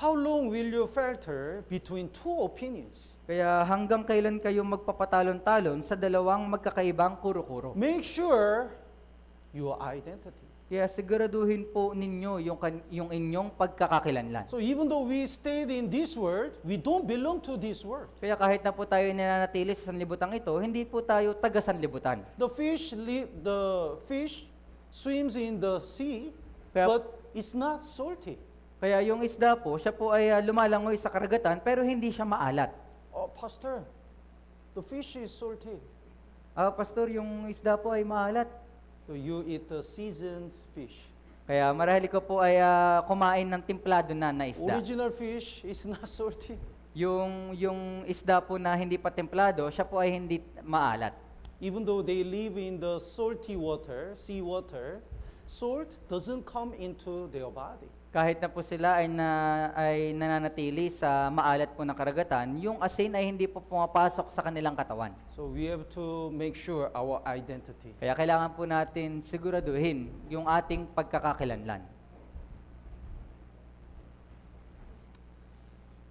How long will you falter between two opinions? Kaya hanggang kailan kayo magpapatalon-talon sa dalawang magkakaibang kuro-kuro? Make sure your identity. Kaya siguraduhin po ninyo yung inyong pagkakakilanlan. So even though we stayed in this world, we don't belong to this world. Kaya kahit na po tayo nananatili sa sanlibutan ito, hindi po tayo taga-sanlibutan. The fish swims in the sea, Kaya- but it's not salty. Kaya yung isda po, siya po ay lumalangoy sa karagatan pero hindi siya maalat. Oh, Pastor, the fish is salty. Pastor, yung isda po ay maalat. So you eat the seasoned fish. Kaya marahil ko po ay kumain ng timplado na isda. Original fish is not salty. Yung isda po na hindi pa templado, siya po ay hindi maalat. Even though they live in the salty water, sea water, salt doesn't come into their body. Kahit na po sila ay nananatili sa maalat po ng karagatan, yung asin ay hindi po pumapasok sa kanilang katawan. So we have to make sure our identity. Kaya kailangan po natin siguraduhin yung ating pagkakakilanlan.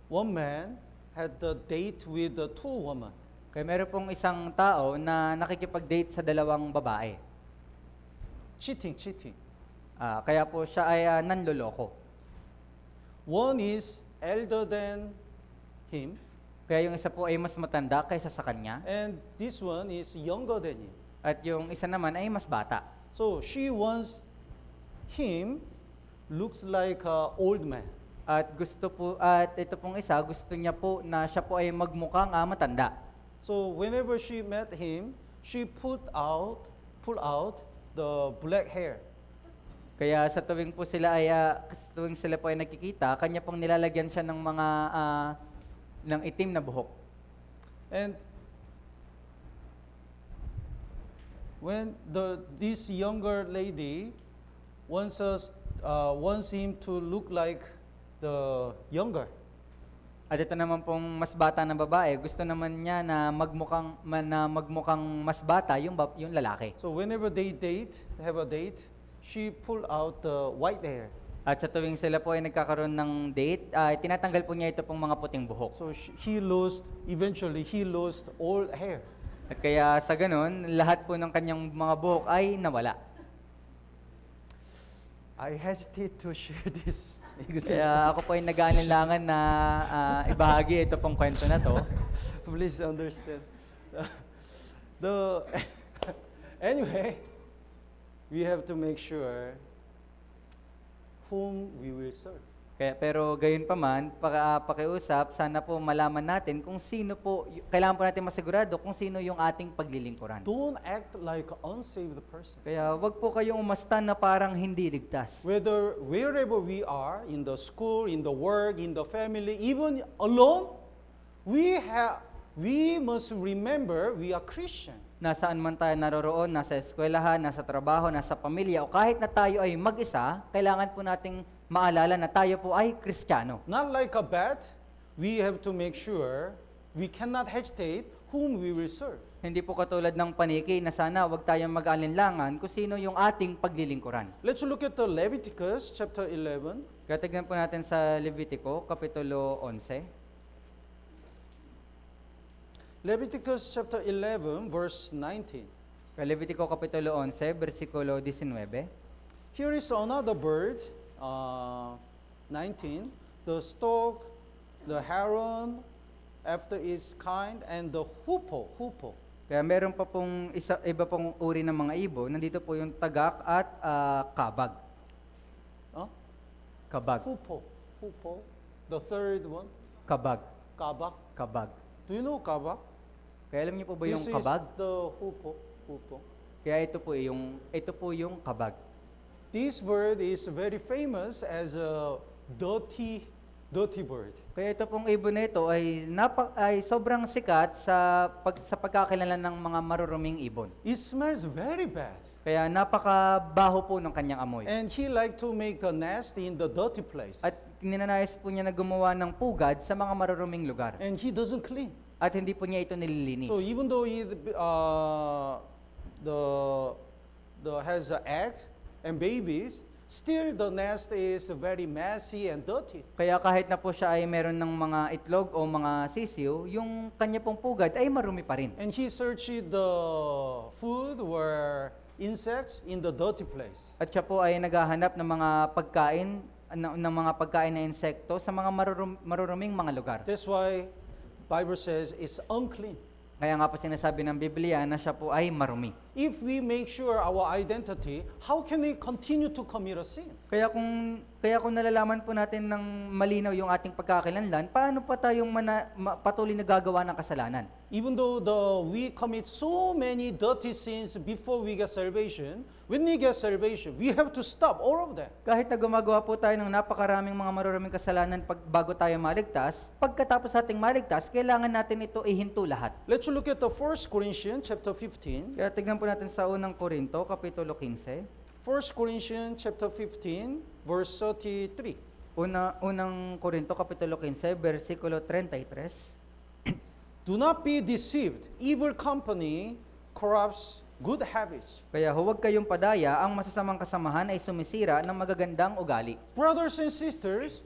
One man had the date with the two women. Kaya meron pong isang tao na nakikipag-date sa dalawang babae. Cheating. Kaya po siya ay nanloloko. One is elder than him, Kaya yung isa po ay mas matanda kaysa sa kanya, and this one is younger than him. at yung isa naman ay mas bata. So she wants him looks like an old man. At ito pong isa, gusto niya po na siya po ay magmukhang matanda. So whenever she met him, she pull out the black hair. Kaya sa tuwing sila po ay nakikita, kanya pong nilalagyan siya ng mga ng itim na buhok. And when this younger lady wants him to look like the younger. At ito naman pong mas bata na babae, gusto naman niya na magmukhang mas bata yung lalaki. So whenever they have a date, she pull out the white hair. At sa tuwing sila po ay nagkakaroon ng date, tinatanggal po niya ito pong mga puting buhok. So eventually he lost all hair. At kaya sa ganun, lahat po ng kanyang mga buhok ay nawala. I hesitate to share this. Kaya ako po ay nag-aalinlangan na ibahagi ito pong kwento na to. Please understand. Anyway, we have to make sure whom we will serve. Pero gayon pa man, pakiusap, sana po malaman natin kung sino po, kailangan po natin masigurado kung sino yung ating paglilingkuran. Don't act like an unsaved person. Kaya wag po kayong umasta na parang hindi ligtas. Wherever we are, in the school, in the work, in the family, even alone, we must remember we are Christian. Nasaan man tayo naroroon, nasa eskwelahan, nasa trabaho, nasa pamilya, o kahit na tayo ay mag-isa, kailangan po nating maalala na tayo po ay Kristiyano. Not like a bat, we have to make sure we cannot hesitate whom we will serve. Hindi po katulad ng paniki na sana wag tayong mag-alinlangan kung sino yung ating paglilingkuran. Let's look at the Leviticus chapter 11. Kaya tignan po natin sa Levitico, Kapitulo 11. Leviticus chapter 11, verse 19. Levitico Kapitulo 11, versikulo 19. Here is another bird, 19. The stork, the heron, after its kind, and the hoopoe. Kaya meron pa pong iba pong uri ng mga ibon. Nandito po yung tagak at kabag. Huh? Kabag. Hoopoe. The third one, Kabag. kabak. kabag. Do you know kabak? Kaya alam niyo po ba yung This kabag? is the hupo. Hupo. Kaya ito po yung kabag. This bird is very famous as a dirty bird. Kaya ito pong ibon na ito ay sobrang sikat sa pagkakilala ng mga maruruming ibon. It smells very bad. Kaya napakabaho po ng kanyang amoy. And he like to make a nest in the dirty place. At ninanais po niya na gumawa ng pugad sa mga maruruming lugar. And he doesn't clean. At hindi po niya ito nililinis. So even though he has an egg and babies, still the nest is very messy and dirty. Kaya kahit na po siya ay meron ng mga itlog o mga sisiw, yung kanya pong pugad ay marumi pa rin. And he searched the food or insects in the dirty place. At siya po ay naghahanap ng mga pagkain na insekto sa mga maruruming mga lugar. That's why Bible says it's unclean. Kaya nga po sinasabi ng Biblia na siya po ay marumi. If we make sure our identity, how can we continue to commit a sin? Kaya kung nalalaman po natin ng malinaw yung ating pagkakakilanlan, paano pa tayong patuloy na gagawa ng kasalanan? Even though we commit so many dirty sins before we get salvation, when we get salvation, we have to stop all of that. Kahit na gumagawa po tayo ng napakaraming mga maruruming kasalanan bago tayo maligtas, pagkatapos ating maligtas, kailangan natin ito ihinto lahat. Let's look at the 1 Corinthians chapter 15. Kaya tignan po natin sa unang Korinto, Kapitulo 15. 1 Corinthians chapter 15, verse 33. Unang Korinto, Kapitulo 15, versikulo 33. Do not be deceived. Evil company corrupts good habits. Kaya huwag kayong padaya, ang masasamang kasamahan ay sumisira ng magagandang ugali. Brothers and sisters,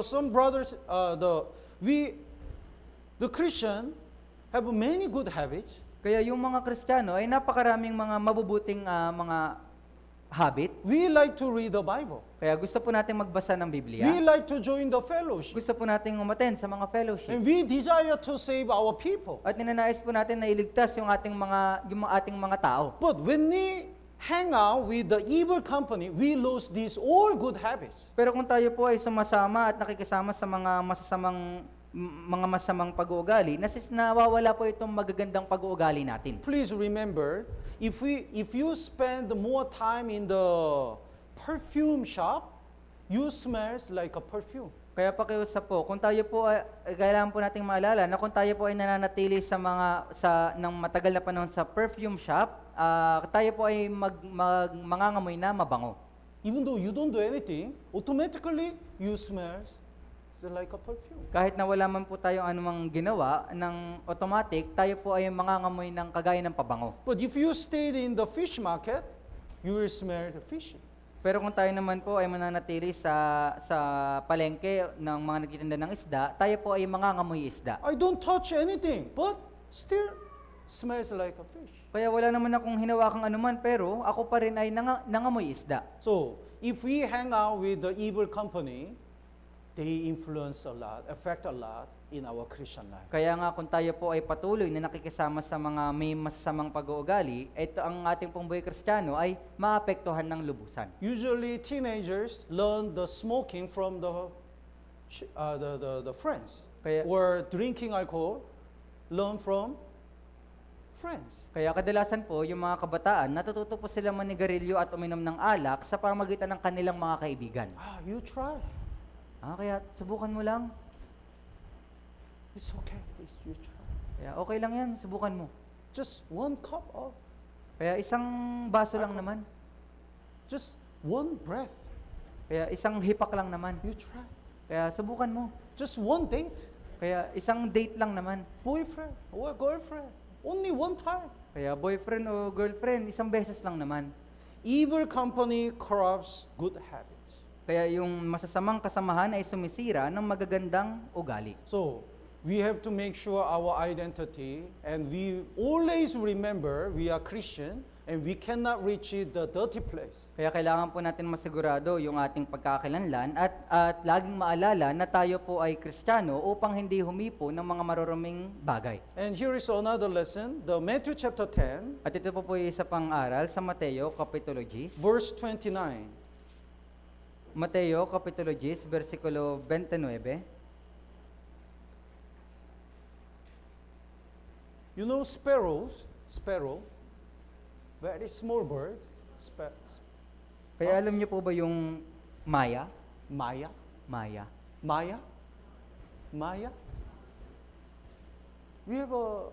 some brothers, the Christian have many good habits. Kaya yung mga Kristiyano ay napakaraming mga mabubuting mga habit. We like to read the Bible. Kaya gusto po natin magbasa ng Biblia. We like to join the fellowship. Gusto po natin umattend sa mga fellowship. And we desire to save our people. At ninanais po natin na iligtas yung ating mga tao. But when we hang out with the evil company, we lose these all good habits. Pero kung tayo po ay sumasama at nakikisama sa mga masamang pag-uugali, nawawala po itong magagandang pag-uugali natin. Please remember, if you spend more time in the perfume shop, you smells like a perfume. Kaya pakiusap po, kung tayo po kailangan po nating maalala na kung tayo po ay nananatili ng matagal na panahon sa perfume shop, tayo po ay mangangamoy na mabango. Even though you don't do anything, automatically you smells like a perfume. Kahit na wala man po tayong anumang ginawa, ng automatic, tayo po ay mangangamoy ng kagaya ng pabango. But if you stayed in the fish market, you will smell the fish. Pero kung tayo naman po ay mananatili sa palengke ng mga nagtitinda ng isda, tayo po ay mangangamoy isda. I don't touch anything, but still smells like a fish. Kaya wala naman akong hinawakang anuman, pero ako pa rin ay nangamoy isda. So, if we hang out with the evil company, they influence a lot, affect a lot in our Christian life. Kaya nga kung tayo po ay patuloy na nakikisama sa mga may masasamang pag-uugali, ito ang ating pong buhay Kristiyano ay maapektuhan ng lubusan. Usually teenagers learn the smoking from the friends, or drinking alcohol learn from friends. Kaya kadalasan po yung mga kabataan, natututo po silang manigarilyo at uminom ng alak sa pamagitan ng kanilang mga kaibigan. You try. Kaya subukan mo lang. It's okay, please, you try. Kaya okay lang yan, subukan mo. Just one cup of. Kaya isang baso lang naman. Just one breath. Kaya isang hipak lang naman. You try. Kaya subukan mo. Just one date. Kaya isang date lang naman. Boyfriend or girlfriend. Only one time. Kaya boyfriend o girlfriend, isang beses lang naman. Evil company corrupts good habits. Kaya yung masasamang kasamahan ay sumisira ng magagandang ugali. So, we have to make sure our identity, and we always remember we are Christian and we cannot reach the dirty place. Kaya kailangan po natin masigurado yung ating pagkakakilanlan at laging maalala na tayo po ay Kristiyano upang hindi humipo ng mga maruruming bagay. And here is another lesson, the Matthew chapter 10, At ito po isa pang aral sa Mateo Kapitulo 10. verse 29. Mateo Kapitulo 10, versikulo 29. You know sparrow, very small bird, Kaya alam niyo po ba yung Maya? Maya, Maya. Maya, Maya. We have a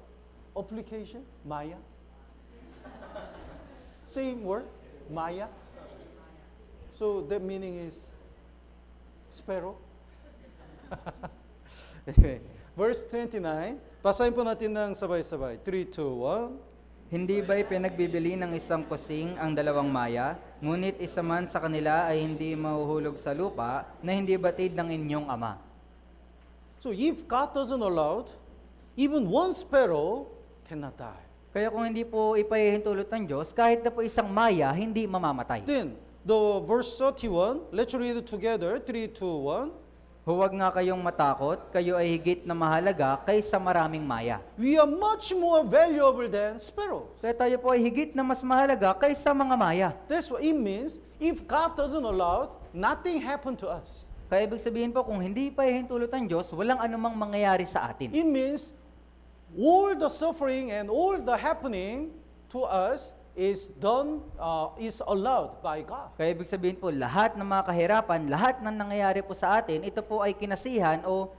application, Maya. Same word, Maya. So the meaning is sparrow. Anyway, verse 29. Basahin po natin ng sabay-sabay. 3, 2, 1. Hindi ba'y pinagbibili ng isang kusing ang dalawang maya, ngunit isa man sa kanila ay hindi mahuhulog sa lupa na hindi batid ng inyong ama? So if God doesn't allow, even one sparrow cannot die. Kaya kung hindi po ipahihintulot ng Diyos, kahit na po isang maya, hindi mamamatay. Then, the verse 31, let's read it together. 3, 2, 1. Huwag nga kayong matakot, kayo ay higit na mahalaga kaysa maraming maya. We are much more valuable than sparrows. Kaya tayo po ay higit na mas mahalaga kaysa mga maya. That's what it means. If God doesn't allow, nothing happened to us. Kaya ibig sabihin po, kung hindi ipahihintulot ng Diyos, walang anumang mangyayari sa atin. It means all the suffering and all the happening to us is allowed by God. Kaya ibig sabihin po, lahat ng mga kahirapan, lahat ng nangyayari po sa atin, ito po ay kinasihan o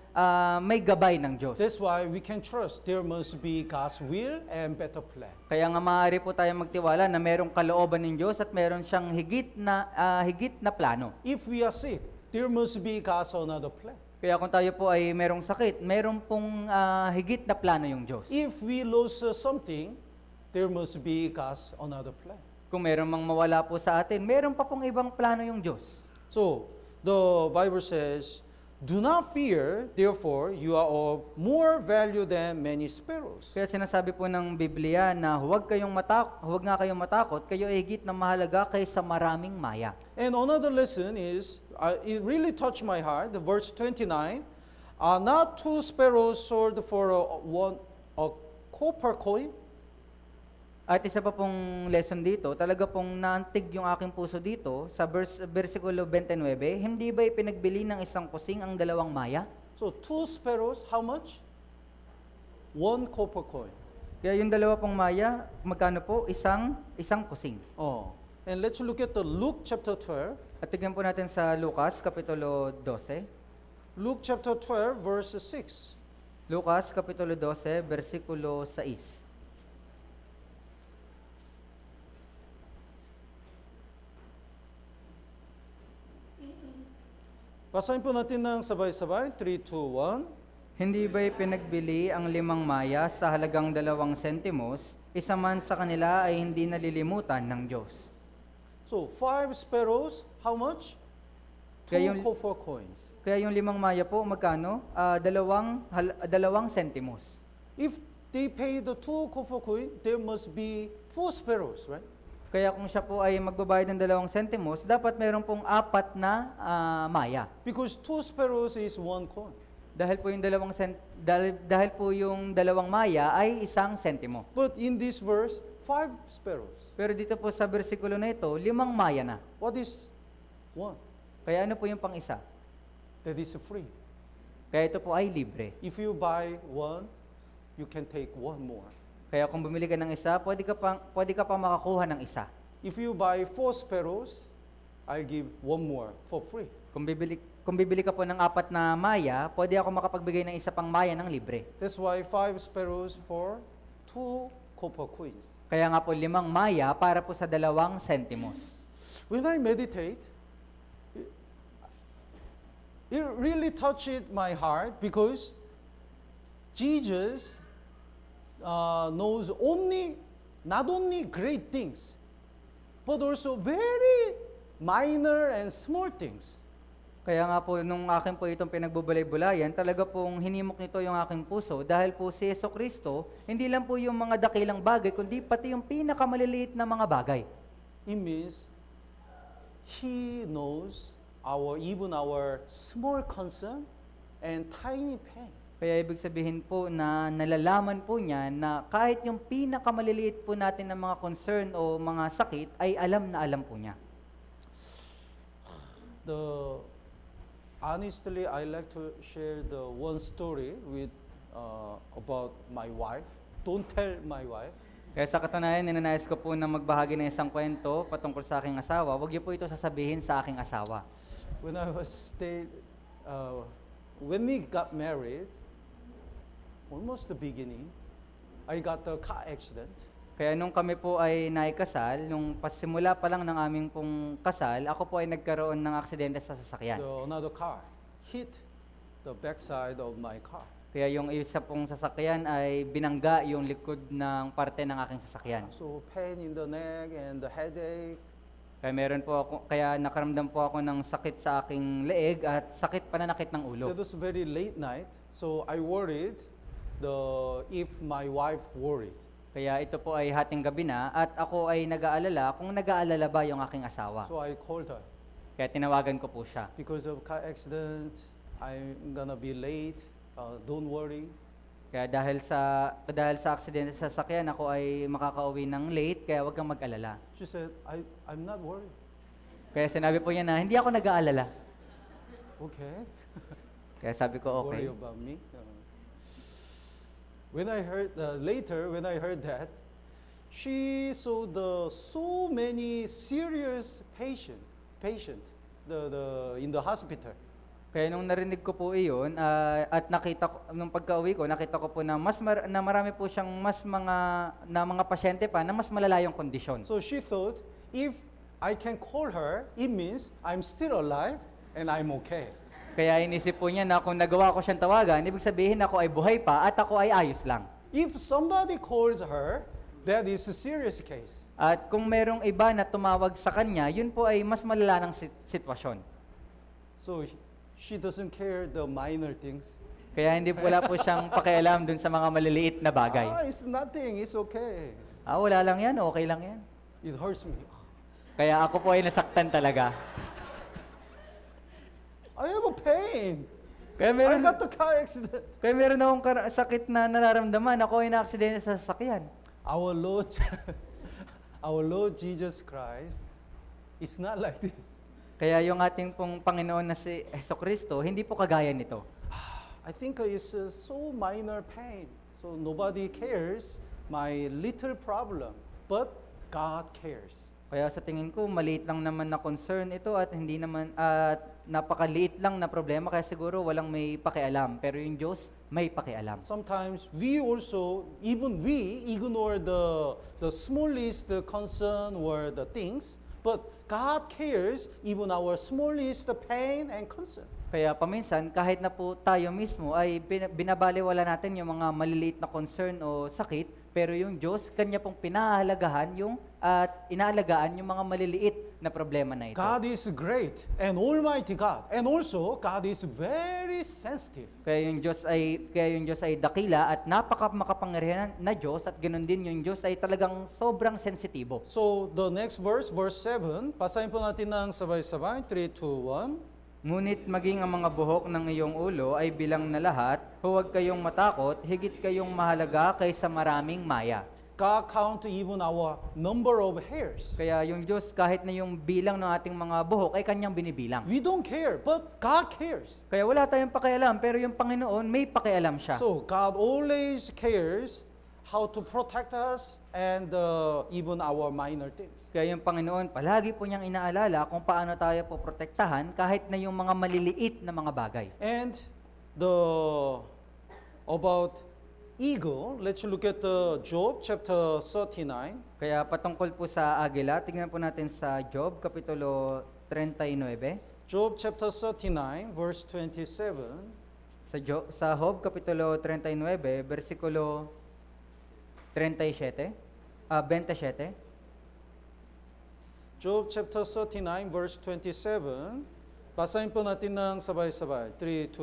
may gabay ng Diyos. That's why we can trust there must be God's will and better plan. Kaya nga maaari po tayong magtiwala na merong kalooban ng Diyos at meron siyang higit na plano. If we are sick, there must be God's another plan. Kaya kung tayo po ay merong sakit, meron pong higit na plano yung Diyos. If we lose something, there must be God's another plan. Kung meron mang mawala po sa atin, meron pa pong ibang plano yung Diyos. So, the Bible says, do not fear, therefore you are of more value than many sparrows. Kaya sinasabi po ng Biblia na huwag nga kayong matakot, kayo ay higit na mahalaga kaysa maraming maya. And another lesson is, it really touched my heart, the verse 29, not 2 sparrows sold for a copper coin. At isa pa pong lesson dito, talaga pong naantig yung aking puso dito sa versikulo 29, hindi ba ipinagbili ng isang kusing ang dalawang maya? So 2 sparrows, how much? 1 copper coin. Kaya yung dalawa pong maya, magkano po? Isang kusing. Oh. And let's look at the Luke chapter 12. At tignan po natin sa Lucas, Kapitulo 12. Luke chapter 12, verse 6. Lucas, Kapitulo 12, versikulo 6. Basahin po natin ng sabay-sabay. 3, 2, 1. Hindi ba'y pinagbili ang 5 maya sa halagang 2 sentimos, isa man sa kanila ay hindi nalilimutan ng Diyos. So 5 sparrows, how much? 2 Kaya yung- copper coins. Kaya yung 5 maya po, magkano? 2 sentimos. If they pay the 2 copper coin, there must be 4 sparrows, right? Kaya kung siya po ay magbabayad ng 2 sentimos, dapat meron pong 4 na maya. Because 2 sparrows is 1 coin. Dahil po yung 2 maya ay 1 sentimo. But in this verse, 5 sparrows. Pero dito po sa bersikulo na ito, 5 maya na. What is 1? Kaya ano po yung pang-isa? That is free. Kaya ito po ay libre. If you buy 1, you can take 1 more. Kaya kung bumili ka ng isa, pwede ka pa makakuha ng isa. If you buy 4 sparrows, I'll give 1 more for free. Kung bibili ka po ng 4 na maya, pwede ako makapagbigay ng isa pang maya ng libre. That's why 5 sparrows for 2 copper coins. Kaya nga po 5 maya para po sa 2 sentimos. When I meditate, it really touched my heart because Jesus knows not only great things, but also very minor and small things. Kaya nga po, nung akin po itong pinagbubulay-bulayan, talaga pong hinimok nito yung aking puso dahil po si Jesucristo, hindi lang po yung mga dakilang bagay, kundi pati yung pinakamaliliit na mga bagay. It means He knows even our small concern and tiny pain. Kaya ibig sabihin po na nalalaman po niya na kahit yung pinakamaliliit po natin ng mga concern o mga sakit ay alam na alam po niya. Honestly, I like to share the one story with about my wife. don't tell my wife. Kaya sa katunayan, ninanais ko po na magbahagi ng isang kwento patungkol sa aking asawa. Huwag niyo po ito sasabihin sa aking asawa. When we got married, almost the beginning, I got a car accident. Kaya nung kami po ay naikasal, nung pasimula pa lang ng aming pong kasal, ako po ay nagkaroon ng aksidente sa sasakyan. Another car hit the backside of my car. Kaya yung isa pong sasakyan ay binangga yung likod ng parte ng aking sasakyan. So pain in the neck and the headache. Kaya nakaramdam po ako ng sakit sa aking leeg at sakit pananakit ng ulo. It was very late night, so I worried if my wife worried. Kaya ito po ay hating gabi na at ako ay nag-aalala kung nag-aalala ba yung aking asawa. So I called her. Kaya tinawagan ko po siya. Because of car accident, I'm gonna be late. Don't worry. Kaya dahil sa aksidente sa sasakyan, ako ay makakauwi ng late, kaya huwag kang mag-alala. She said, I'm not worried. Kaya sinabi po niya na, hindi ako nag-aalala. Okay. Kaya sabi ko, okay. Worry about me. When I heard that, she saw so many serious patient in the hospital. Kaya nung narinig ko po iyon, at nung pagka-uwi ko, nakita ko po na na marami po siyang mga pasyente pa na mas malala yung kondisyon. So she thought, if I can call her, it means I'm still alive and I'm okay. Kaya inisip po niya na kung nagawa ko siyang tawagan, ibig sabihin ako ay buhay pa at ako ay ayos lang. If somebody calls her, that is a serious case. At kung merong iba na tumawag sa kanya, yun po ay mas malala ng sitwasyon. So she doesn't care the minor things. Kaya wala po siyang pakialam dun sa mga maliliit na bagay. It's nothing, it's okay. Wala lang yan, okay lang yan. It hurts me. Kaya ako po ay nasaktan talaga. I have a pain. Kaya I got the car accident. Kaya meron akong sakit na nararamdaman. Ako ay na-aksidente sa sasakyan. Our Lord Jesus Christ is not like this. Kaya yung ating pong Panginoon na si Jesucristo, hindi po kagaya nito. I think it's so minor pain. So nobody cares my little problem, but God cares. Kaya sa tingin ko, maliit lang naman na concern ito at napakaliit lang na problema kaya siguro walang may pakialam. Pero yung Diyos, may pakialam. Sometimes we also, even we ignore the smallest concern or the things, but God cares even our smallest pain and concern. Kaya paminsan, kahit na po tayo mismo ay binabaliwala natin yung mga maliliit na concern o sakit, pero yung Diyos, Kanya pong pinahahalagahan at inaalagaan yung mga maliliit na problema na ito. God is great and almighty God. And also, God is very sensitive. Kaya yung Diyos ay dakila at makapangyarihan na Diyos at ganoon din yung Diyos ay talagang sobrang sensitibo. So, the next verse 7, basahin po natin ng sabay-sabay, 3, 2, 1. Ngunit maging ang mga buhok ng iyong ulo ay bilang na lahat, huwag kayong matakot, higit kayong mahalaga kaysa maraming maya. God count even our number of hairs. Kaya yung Diyos, kahit na yung bilang ng ating mga buhok ay Kanyang binibilang. We don't care, but God cares. Kaya wala tayong pakialam, pero yung Panginoon may pakialam siya. So, God always cares how to protect us and even our minor things. Kaya yung Panginoon, palagi po niyang inaalala kung paano tayo po protektahan kahit na yung mga maliliit na mga bagay. And about eagle, let's look at Job chapter 39. Kaya patungkol po sa agila, tingnan po natin sa Job, Kapitulo 39. Job chapter 39, verse 27. Sa Job, Kapitulo 39, versikulo 27. Job chapter 39, verse 27. Basahin po natin ng sabay-sabay. 3, 2,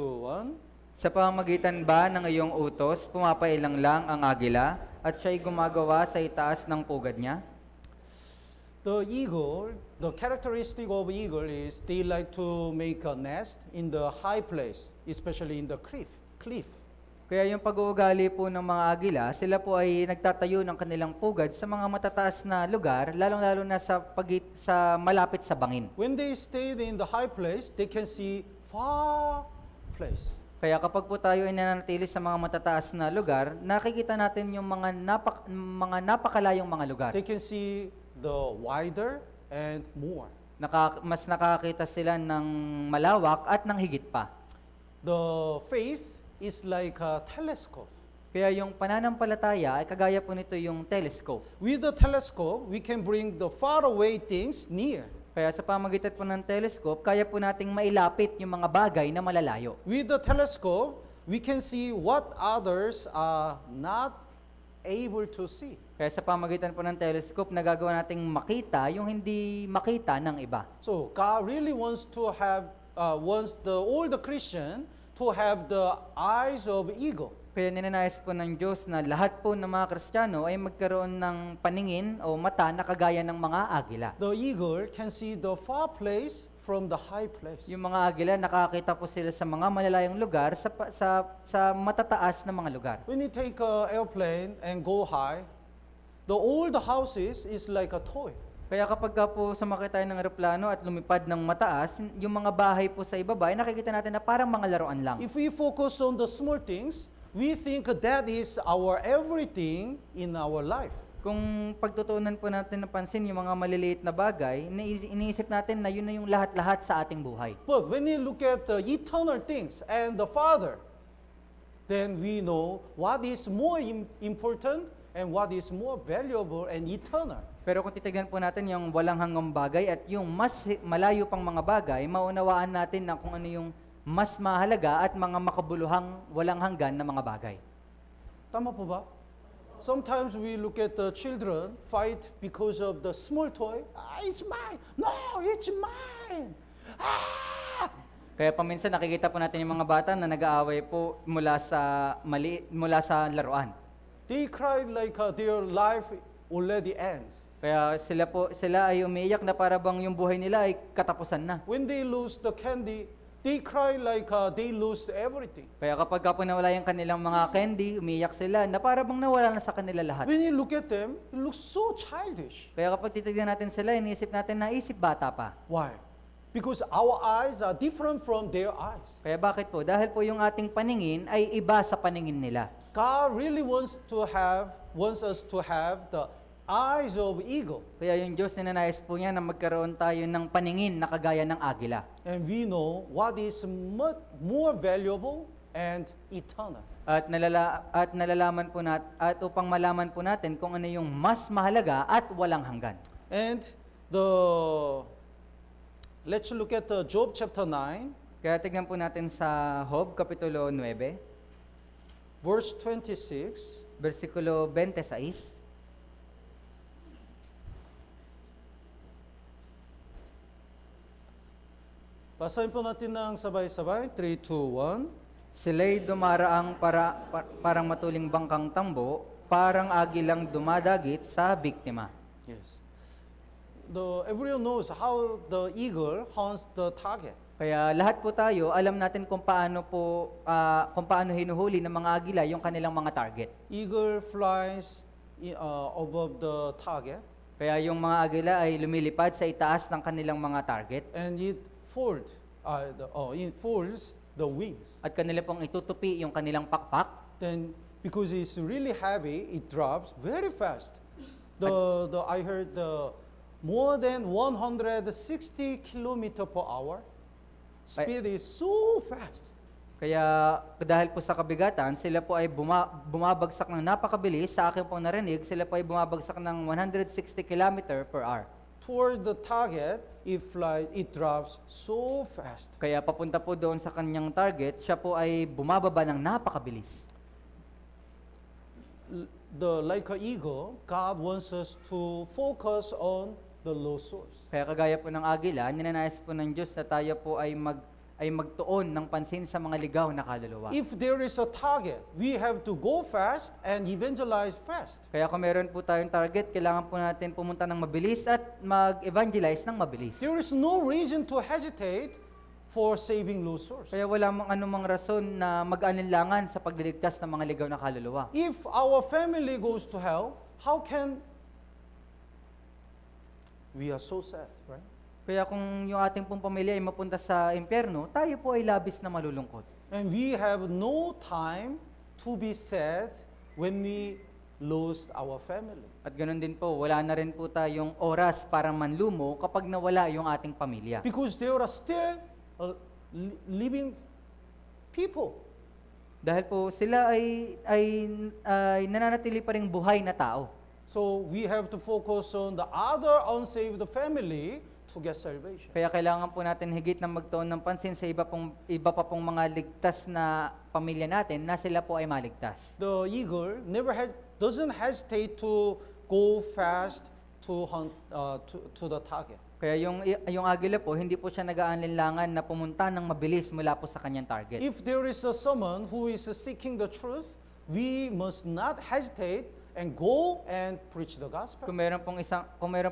1. Sa pamamagitan ba ng iyong utos, pumapailang lang ang agila at siya'y gumagawa sa itaas ng pugad niya? The eagle, the characteristic of eagle is they like to make a nest in the high place, especially in the cliff. Kaya yung pag-uugali po ng mga agila, sila po ay nagtatayo ng kanilang pugad sa mga matataas na lugar, lalong-lalo na sa malapit sa bangin. When they stayed in the high place, they can see far place. Kaya kapag po tayo ay nananatili sa mga matataas na lugar, nakikita natin yung mga napakalayong mga lugar. They can see the wider and more. Mas nakakita sila ng malawak at ng higit pa. The faith is like a telescope. Kaya yung pananampalataya ay kagaya po nito yung telescope. With the telescope, we can bring the faraway things near. Kaya sa pamagitan po ng telescope, kaya po nating mailapit yung mga bagay na malalayo. With the telescope, we can see what others are not able to see. Kaya sa pamagitan po ng telescope, nagagawa nating makita yung hindi makita ng iba. So God really wants to have, wants all the Christian to have the eyes of eagle. Kaya ninanais po ng Diyos na lahat po ng mga Kristiyano ay magkaroon ng paningin o mata na kagaya ng mga agila. The eagle can see the far place from the high place. Yung mga agila, nakakita po sila sa mga malalayong lugar sa matataas na mga lugar. When you take an airplane and go high, the old houses is like a toy. Kaya kapag ka po sumakay tayo ng eroplano at lumipad ng mataas, yung mga bahay po sa ibaba ay nakikita natin na parang mga laruan lang. If we focus on the small things, we think that is our everything in our life. Kung pagtutuunan po natin ng pansin yung mga maliliit na bagay, iniisip natin na yun na yung lahat-lahat sa ating buhay. But when you look at the eternal things and the Father, then we know what is more important and what is more valuable and eternal. Pero kung titignan po natin yung walang hanggang bagay at yung mas malayo pang mga bagay, maunawaan natin na kung ano yung mas mahalaga at mga makabuluhang walang hanggan na mga bagay. Tama po ba? Sometimes we look at the children fight because of the small toy. Ah, it's mine. No, it's mine. Ah! Kaya paminsan nakikita po natin yung mga bata na nag-aaway po mula sa laruan. They cry like their life already ends. Kaya sila ay umiiyak na para bang yung buhay nila ay katapusan na. When they lose the candy, they cry like they lose everything. Kaya kapag ka po nawala yung kanilang mga candy, umiiyak sila na para bang nawala na sa kanila lahat. When you look at them, it looks so childish. Kaya kapag titignan natin sila, iniisip natin na isip bata pa. Why? Because our eyes are different from their eyes. Kaya bakit po? Dahil po yung ating paningin ay iba sa paningin nila. God really wants us to have the eyes of eagle. Kaya yung Diyos ninanais po niya na magkaroon tayo ng paningin na kagaya ng agila. And we know what is much more valuable and eternal. At nalalaman po at upang malaman po natin kung ano yung mas mahalaga at walang hanggan. And let's look at Job chapter 9, Kaya tignan po natin sa Job kapitulo 9, verse 26. versikulo 26. Basahin po natin ng sabay-sabay. 3, 2, 1. Sila'y dumaraang parang matuling bangkang tambo, parang agilang dumadagit sa biktima. Yes. Everyone knows how the eagle hunts the target. Kaya lahat po tayo, alam natin kung paano hinuhuli ng mga agila yung kanilang mga target. Eagle flies above the target Kaya yung mga agila ay lumilipad sa itaas ng kanilang mga target and it folds the wings. at kanila pong itutupi yung kanilang pakpak. Then, because it's really heavy, it drops very fast. I heard more than 160 km per hour. Speed is so fast. Kaya dahil po sa kabigatan, sila po ay bumabagsak ng napakabilis. Sa akin pong narinig, sila po ay bumabagsak ng 160 km per hour. Toward the target, it drops so fast. Kaya papunta po doon sa kanyang target, siya po ay bumababa ng napakabilis. Like an eagle, God wants us to focus on the low source. Kaya kagaya po ng agila, ninanais po ng Diyos na tayo po ay magtuon ng pansin sa mga ligaw na kaluluwa. If there is a target, we have to go fast and evangelize fast. Kaya kung meron po tayong target, kailangan po natin pumunta ng mabilis at mag-evangelize ng mabilis. There is no reason to hesitate for saving low souls. Kaya wala mong anumang rason na mag-alinlangan sa pagliligtas ng mga ligaw na kaluluwa. If our family goes to hell, how can we are so sad, right? Kaya kung yung ating pong pamilya ay mapunta sa impyerno, tayo po ay labis na malulungkot. And we have no time to be sad when we lost our family. At ganoon din po, wala na rin po tayong oras para manlumo kapag nawala yung ating pamilya. Because there are still living people. Dahil po sila ay nananatili pa ring buhay na tao. So we have to focus on the other unsaved family to get salvation. Kaya kailangan po natin higit na magtuon ng pansin sa iba pa pong mga ligtas na pamilya natin na sila po ay maligtas. The eagle doesn't hesitate to go fast to hunt to the target. Kaya yung agila po, hindi po siya nag-aalinlangan na pumunta ng mabilis mula po sa kanyang target. If there is someone who is seeking the truth, we must not hesitate and go and preach the gospel. Kung meron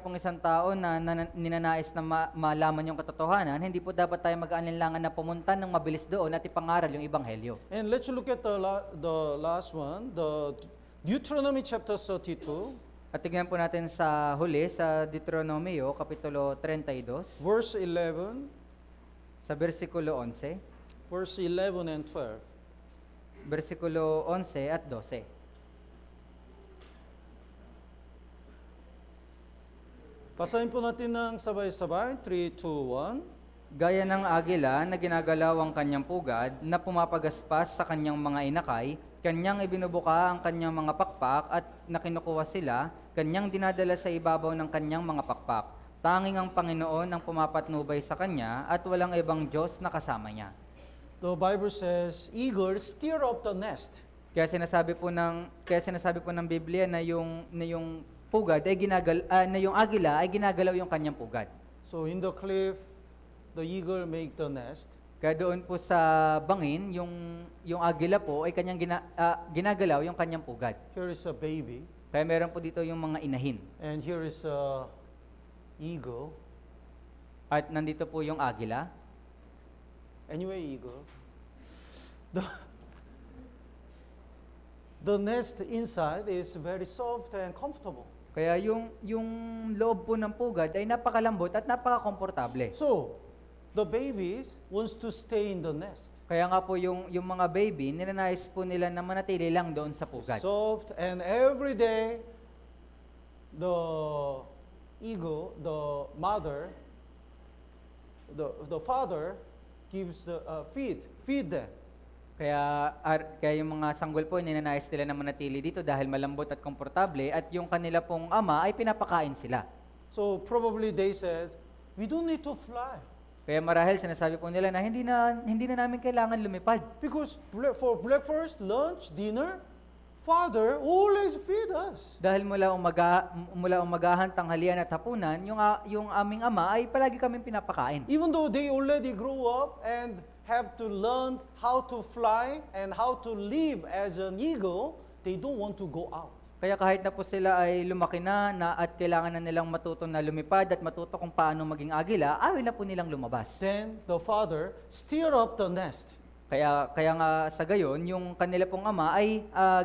pong isang tao na ninanais na malaman yung katotohanan, hindi po dapat tayo mag-aalinlangan na pumunta ng mabilis doon at ipangaral yung ebanghelyo. And let's look at the last one, the Deuteronomy chapter 32, At tingnan po natin sa huli, sa Deuteronomio, Kapitulo 32, verse 11, sa versikulo 11, verse 11 and 12. versikulo 11 at 12. Basahin po natin ng sabay-sabay, 3, 2, 1. Gaya ng agila na ginagalaw ang kanyang pugad, na pumapagaspas sa kanyang mga inakay, kanyang ibinubuka ang kanyang mga pakpak at nakinukuha sila, kanyang dinadala sa ibabaw ng kanyang mga pakpak. Tanging ang Panginoon ang pumapatnubay sa kanya at walang ibang Diyos na kasama niya. The Bible says, eagle stir up the nest. Kaya sinasabi po ng Biblia na yung pugad ay na yung agila ay ginagalaw yung kanyang pugad. So in the cliff, the eagle make the nest. Kaya doon po sa bangin, yung agila po ay kanyang ginagalaw yung kanyang pugad. Here is a baby, Kaya meron po dito yung mga inahin. and here is a eagle. At nandito po yung agila. Anyway, eagle. The nest inside is very soft and comfortable. Kaya yung loob po ng pugad ay napakalambot at napaka-komportable. So, the babies wants to stay in the nest. Kaya nga po yung mga baby, ninanais po nila na manatili lang doon sa pugad. Soft, and every day, the eagle, the mother, the father gives the feed them. Kaya yung mga sanggol po, ninanais nila na manatili dito dahil malambot at komportable at yung kanila pong ama ay pinapakain sila. So probably they said, we don't need to fly Kaya marahil sinasabi po nila na hindi na namin kailangan lumipad. because for breakfast, lunch, dinner, Father always feed us. Dahil mula umagahan, tanghalian at hapunan, yung aming ama ay palagi kaming pinapakain. Even though they already grew up and have to learn how to fly and how to live as an eagle, they don't want to go out. Kaya kahit na po sila ay lumaki na at kailangan na nilang matuto na lumipad at matuto kung paano maging agila, ayaw na po nilang lumabas. Then the father stir up the nest, Kaya nga sa gayon, yung kanila pong ama ay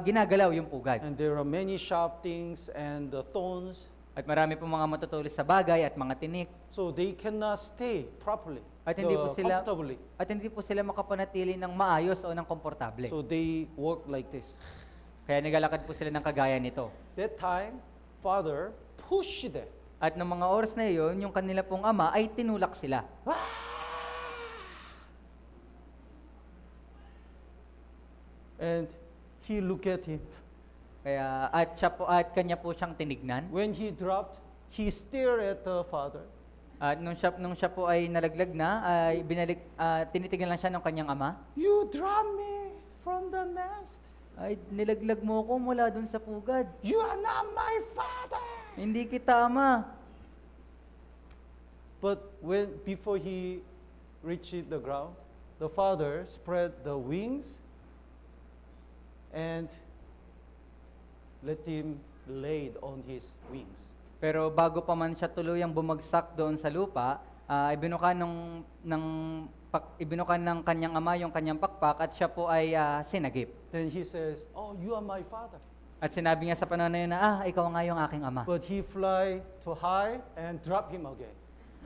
ginagalaw yung pugad. and there are many sharp things and the thorns, At marami pong mga matutulis sa bagay at mga tinik. so they cannot stay properly, At hindi po sila comfortably. at hindi po sila makapanatili ng maayos o ng komportable. So they work like this. Kaya nagalakad po sila ng kagaya nito. That time, father pushed them. At ng mga oras na iyon, yung kanila pong ama ay tinulak sila. And he looked at him. Kaya at kanya po siyang tinignan. When he dropped, he stared at the father. At nung siya po ay nalaglag na, ay tinitingnan lang siya ng kanyang ama. You dropped me from the nest. Ay nilaglag mo ko mula dun sa pugad. You are not my father. Hindi kita ama. But before he reached the ground, the father spread the wings and let him laid on his wings. Pero bago pa man siya tuluyang bumagsak doon sa lupa, ibinukan ng kanyang ama yung kanyang pakpak at siya po ay sinagip. Then he says, "Oh, you are my father." At sinabi niya sa panahon na yun na, ikaw nga yung aking ama. But he fly too high and drop him again.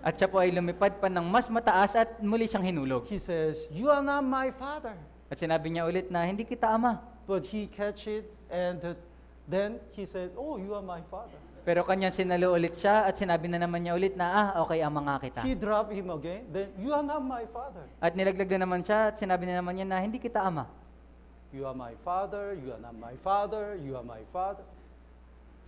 At siya po ay lumipad pa ng mas mataas at muli siyang hinulog. He says, "You are not my father." At sinabi niya ulit na, hindi kita ama. But he catch it and then he said, oh, you are my father. Pero kanya sinalo ulit siya at sinabi na naman niya ulit na, okay, ama nga kita. He dropped him again. Then you are not my father. At nilaglag na naman siya at sinabi na naman niya na, hindi kita ama. You are my father. You are not my father. You are my father.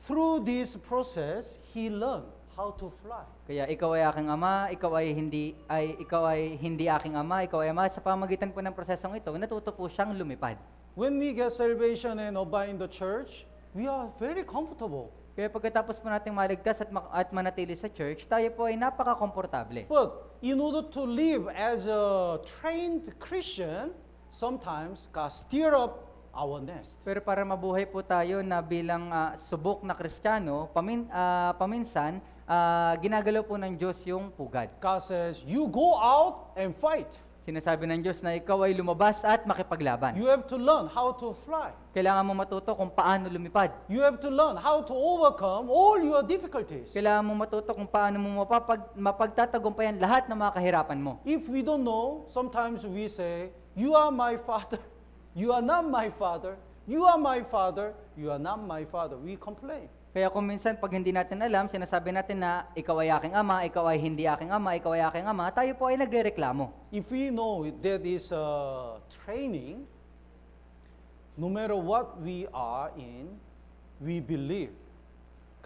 Through this process, he learned how to fly. Kaya ikaw ay aking ama, ikaw ay hindi aking ama, ikaw ay ama. Sa pamagitan po ng prosesong ito, natuto po siyang lumipad. When we get salvation and obey in the church, we are very comfortable. Kaya pagkatapos po nating maligtas at manatili sa church, tayo po ay napaka-komportable. But in order to live as a trained Christian, sometimes God stir up our nest. Pero para mabuhay po tayo na bilang subok na Kristiyano, paminsan, ginagalaw po ng Diyos yung pugad. God says, you go out and fight. Sinasabi ng Diyos na ikaw ay lumabas at makipaglaban. You have to learn how to fly. Kailangan mo matuto kung paano lumipad. You have to learn how to overcome all your difficulties. Kailangan mo matuto kung paano mo mapagtatagumpayan lahat ng mga kahirapan mo. If we don't know, sometimes we say, you are my father, you are not my father, you are my father, you are not my father. We complain. Kaya kung minsan pag hindi natin alam, sinasabi natin na ikaw ay aking ama, ikaw ay hindi aking ama, ikaw ay aking ama, tayo po ay nagrereklamo. If we know that is training, no matter what we are in, we believe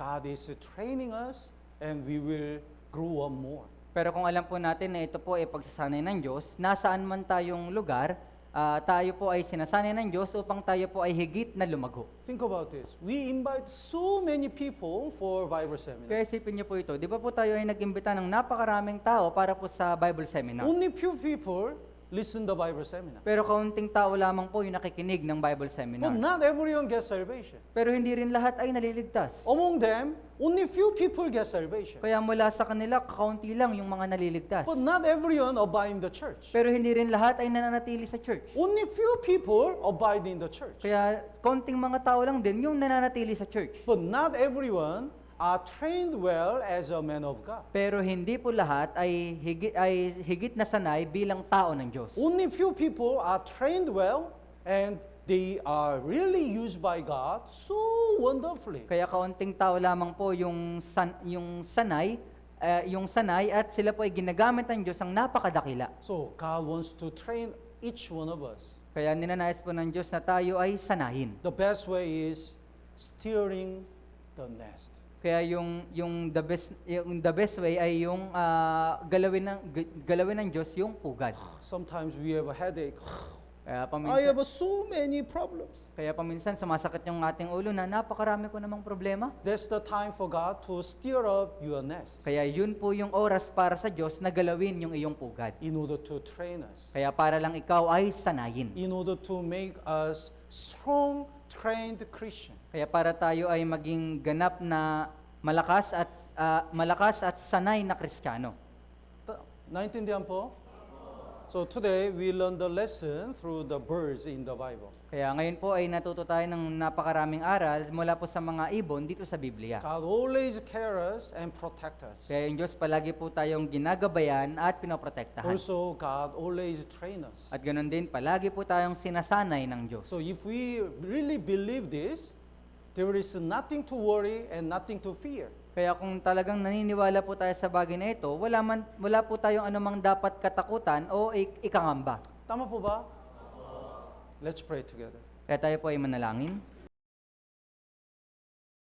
God is training us and we will grow up more. Pero kung alam po natin na ito po ay pagsasanay ng Diyos, nasaan man tayong lugar, tayo po ay sinasanay ng Diyos upang tayo po ay higit na lumago. Think about this. We invite so many people for Bible seminar. Kaya isipin niyo po ito, di ba po tayo ay nag-imbita ng napakaraming tao para po sa Bible seminar? Only few people listen the Bible seminar. Pero kaunting tao lamang po yung nakikinig ng Bible seminar. But not everyone gets salvation. Pero hindi rin lahat ay naliligtas. Among them, only few people get salvation. Kaya mula sa kanila, kaunti lang yung mga naliligtas. But not everyone abide in the church. Pero hindi rin lahat ay nananatili sa church. Only few people abide in the church. Kaya konting mga tao lang din yung nananatili sa church. But not everyone are trained well as a man of God. Pero hindi po lahat ay higit na sanay bilang tao ng Diyos. Only few people are trained well and they are really used by God so wonderfully. Kaya kaunting tao lamang po yung sanay at sila po ay ginagamit ng Diyos ang napakadakila. So God wants to train each one of us. Kaya ninanais po ng Diyos na tayo ay sanayin. The best way is steering the nest. Kaya yung the best way ay yung galawin ng Diyos yung pugad. Sometimes we have a headache. Kaya I have so many problems. paminsan sumasakit yung ating ulo na napakarami ko namang problema. That's the time for God to steer up your nest Kaya yun po yung oras para sa Diyos na galawin yung iyong pugad. in order to train us, Kaya para lang ikaw ay sanayin. in order to make us strong, trained Christian. Kaya para tayo ay maging ganap na malakas at sanay na Kristiyano. 나인tindihan po? So today we learn the lesson through the birds in the Bible. Kaya ngayon po ay natuto tayo ng napakaraming aral mula po sa mga ibon dito sa Biblia. God always care us and protect us. Kaya yung Diyos palagi po tayong ginagabayan at pinoprotektahan. Also, God always train us. At ganoon din, palagi po tayong sinasanay ng Diyos. So if we really believe this, there is nothing to worry and nothing to fear. Kaya kung talagang naniniwala po tayo sa bagay na ito, wala po tayong anumang dapat katakutan o ikangamba. Tama po ba? Let's pray together. Kaya tayo po ay manalangin.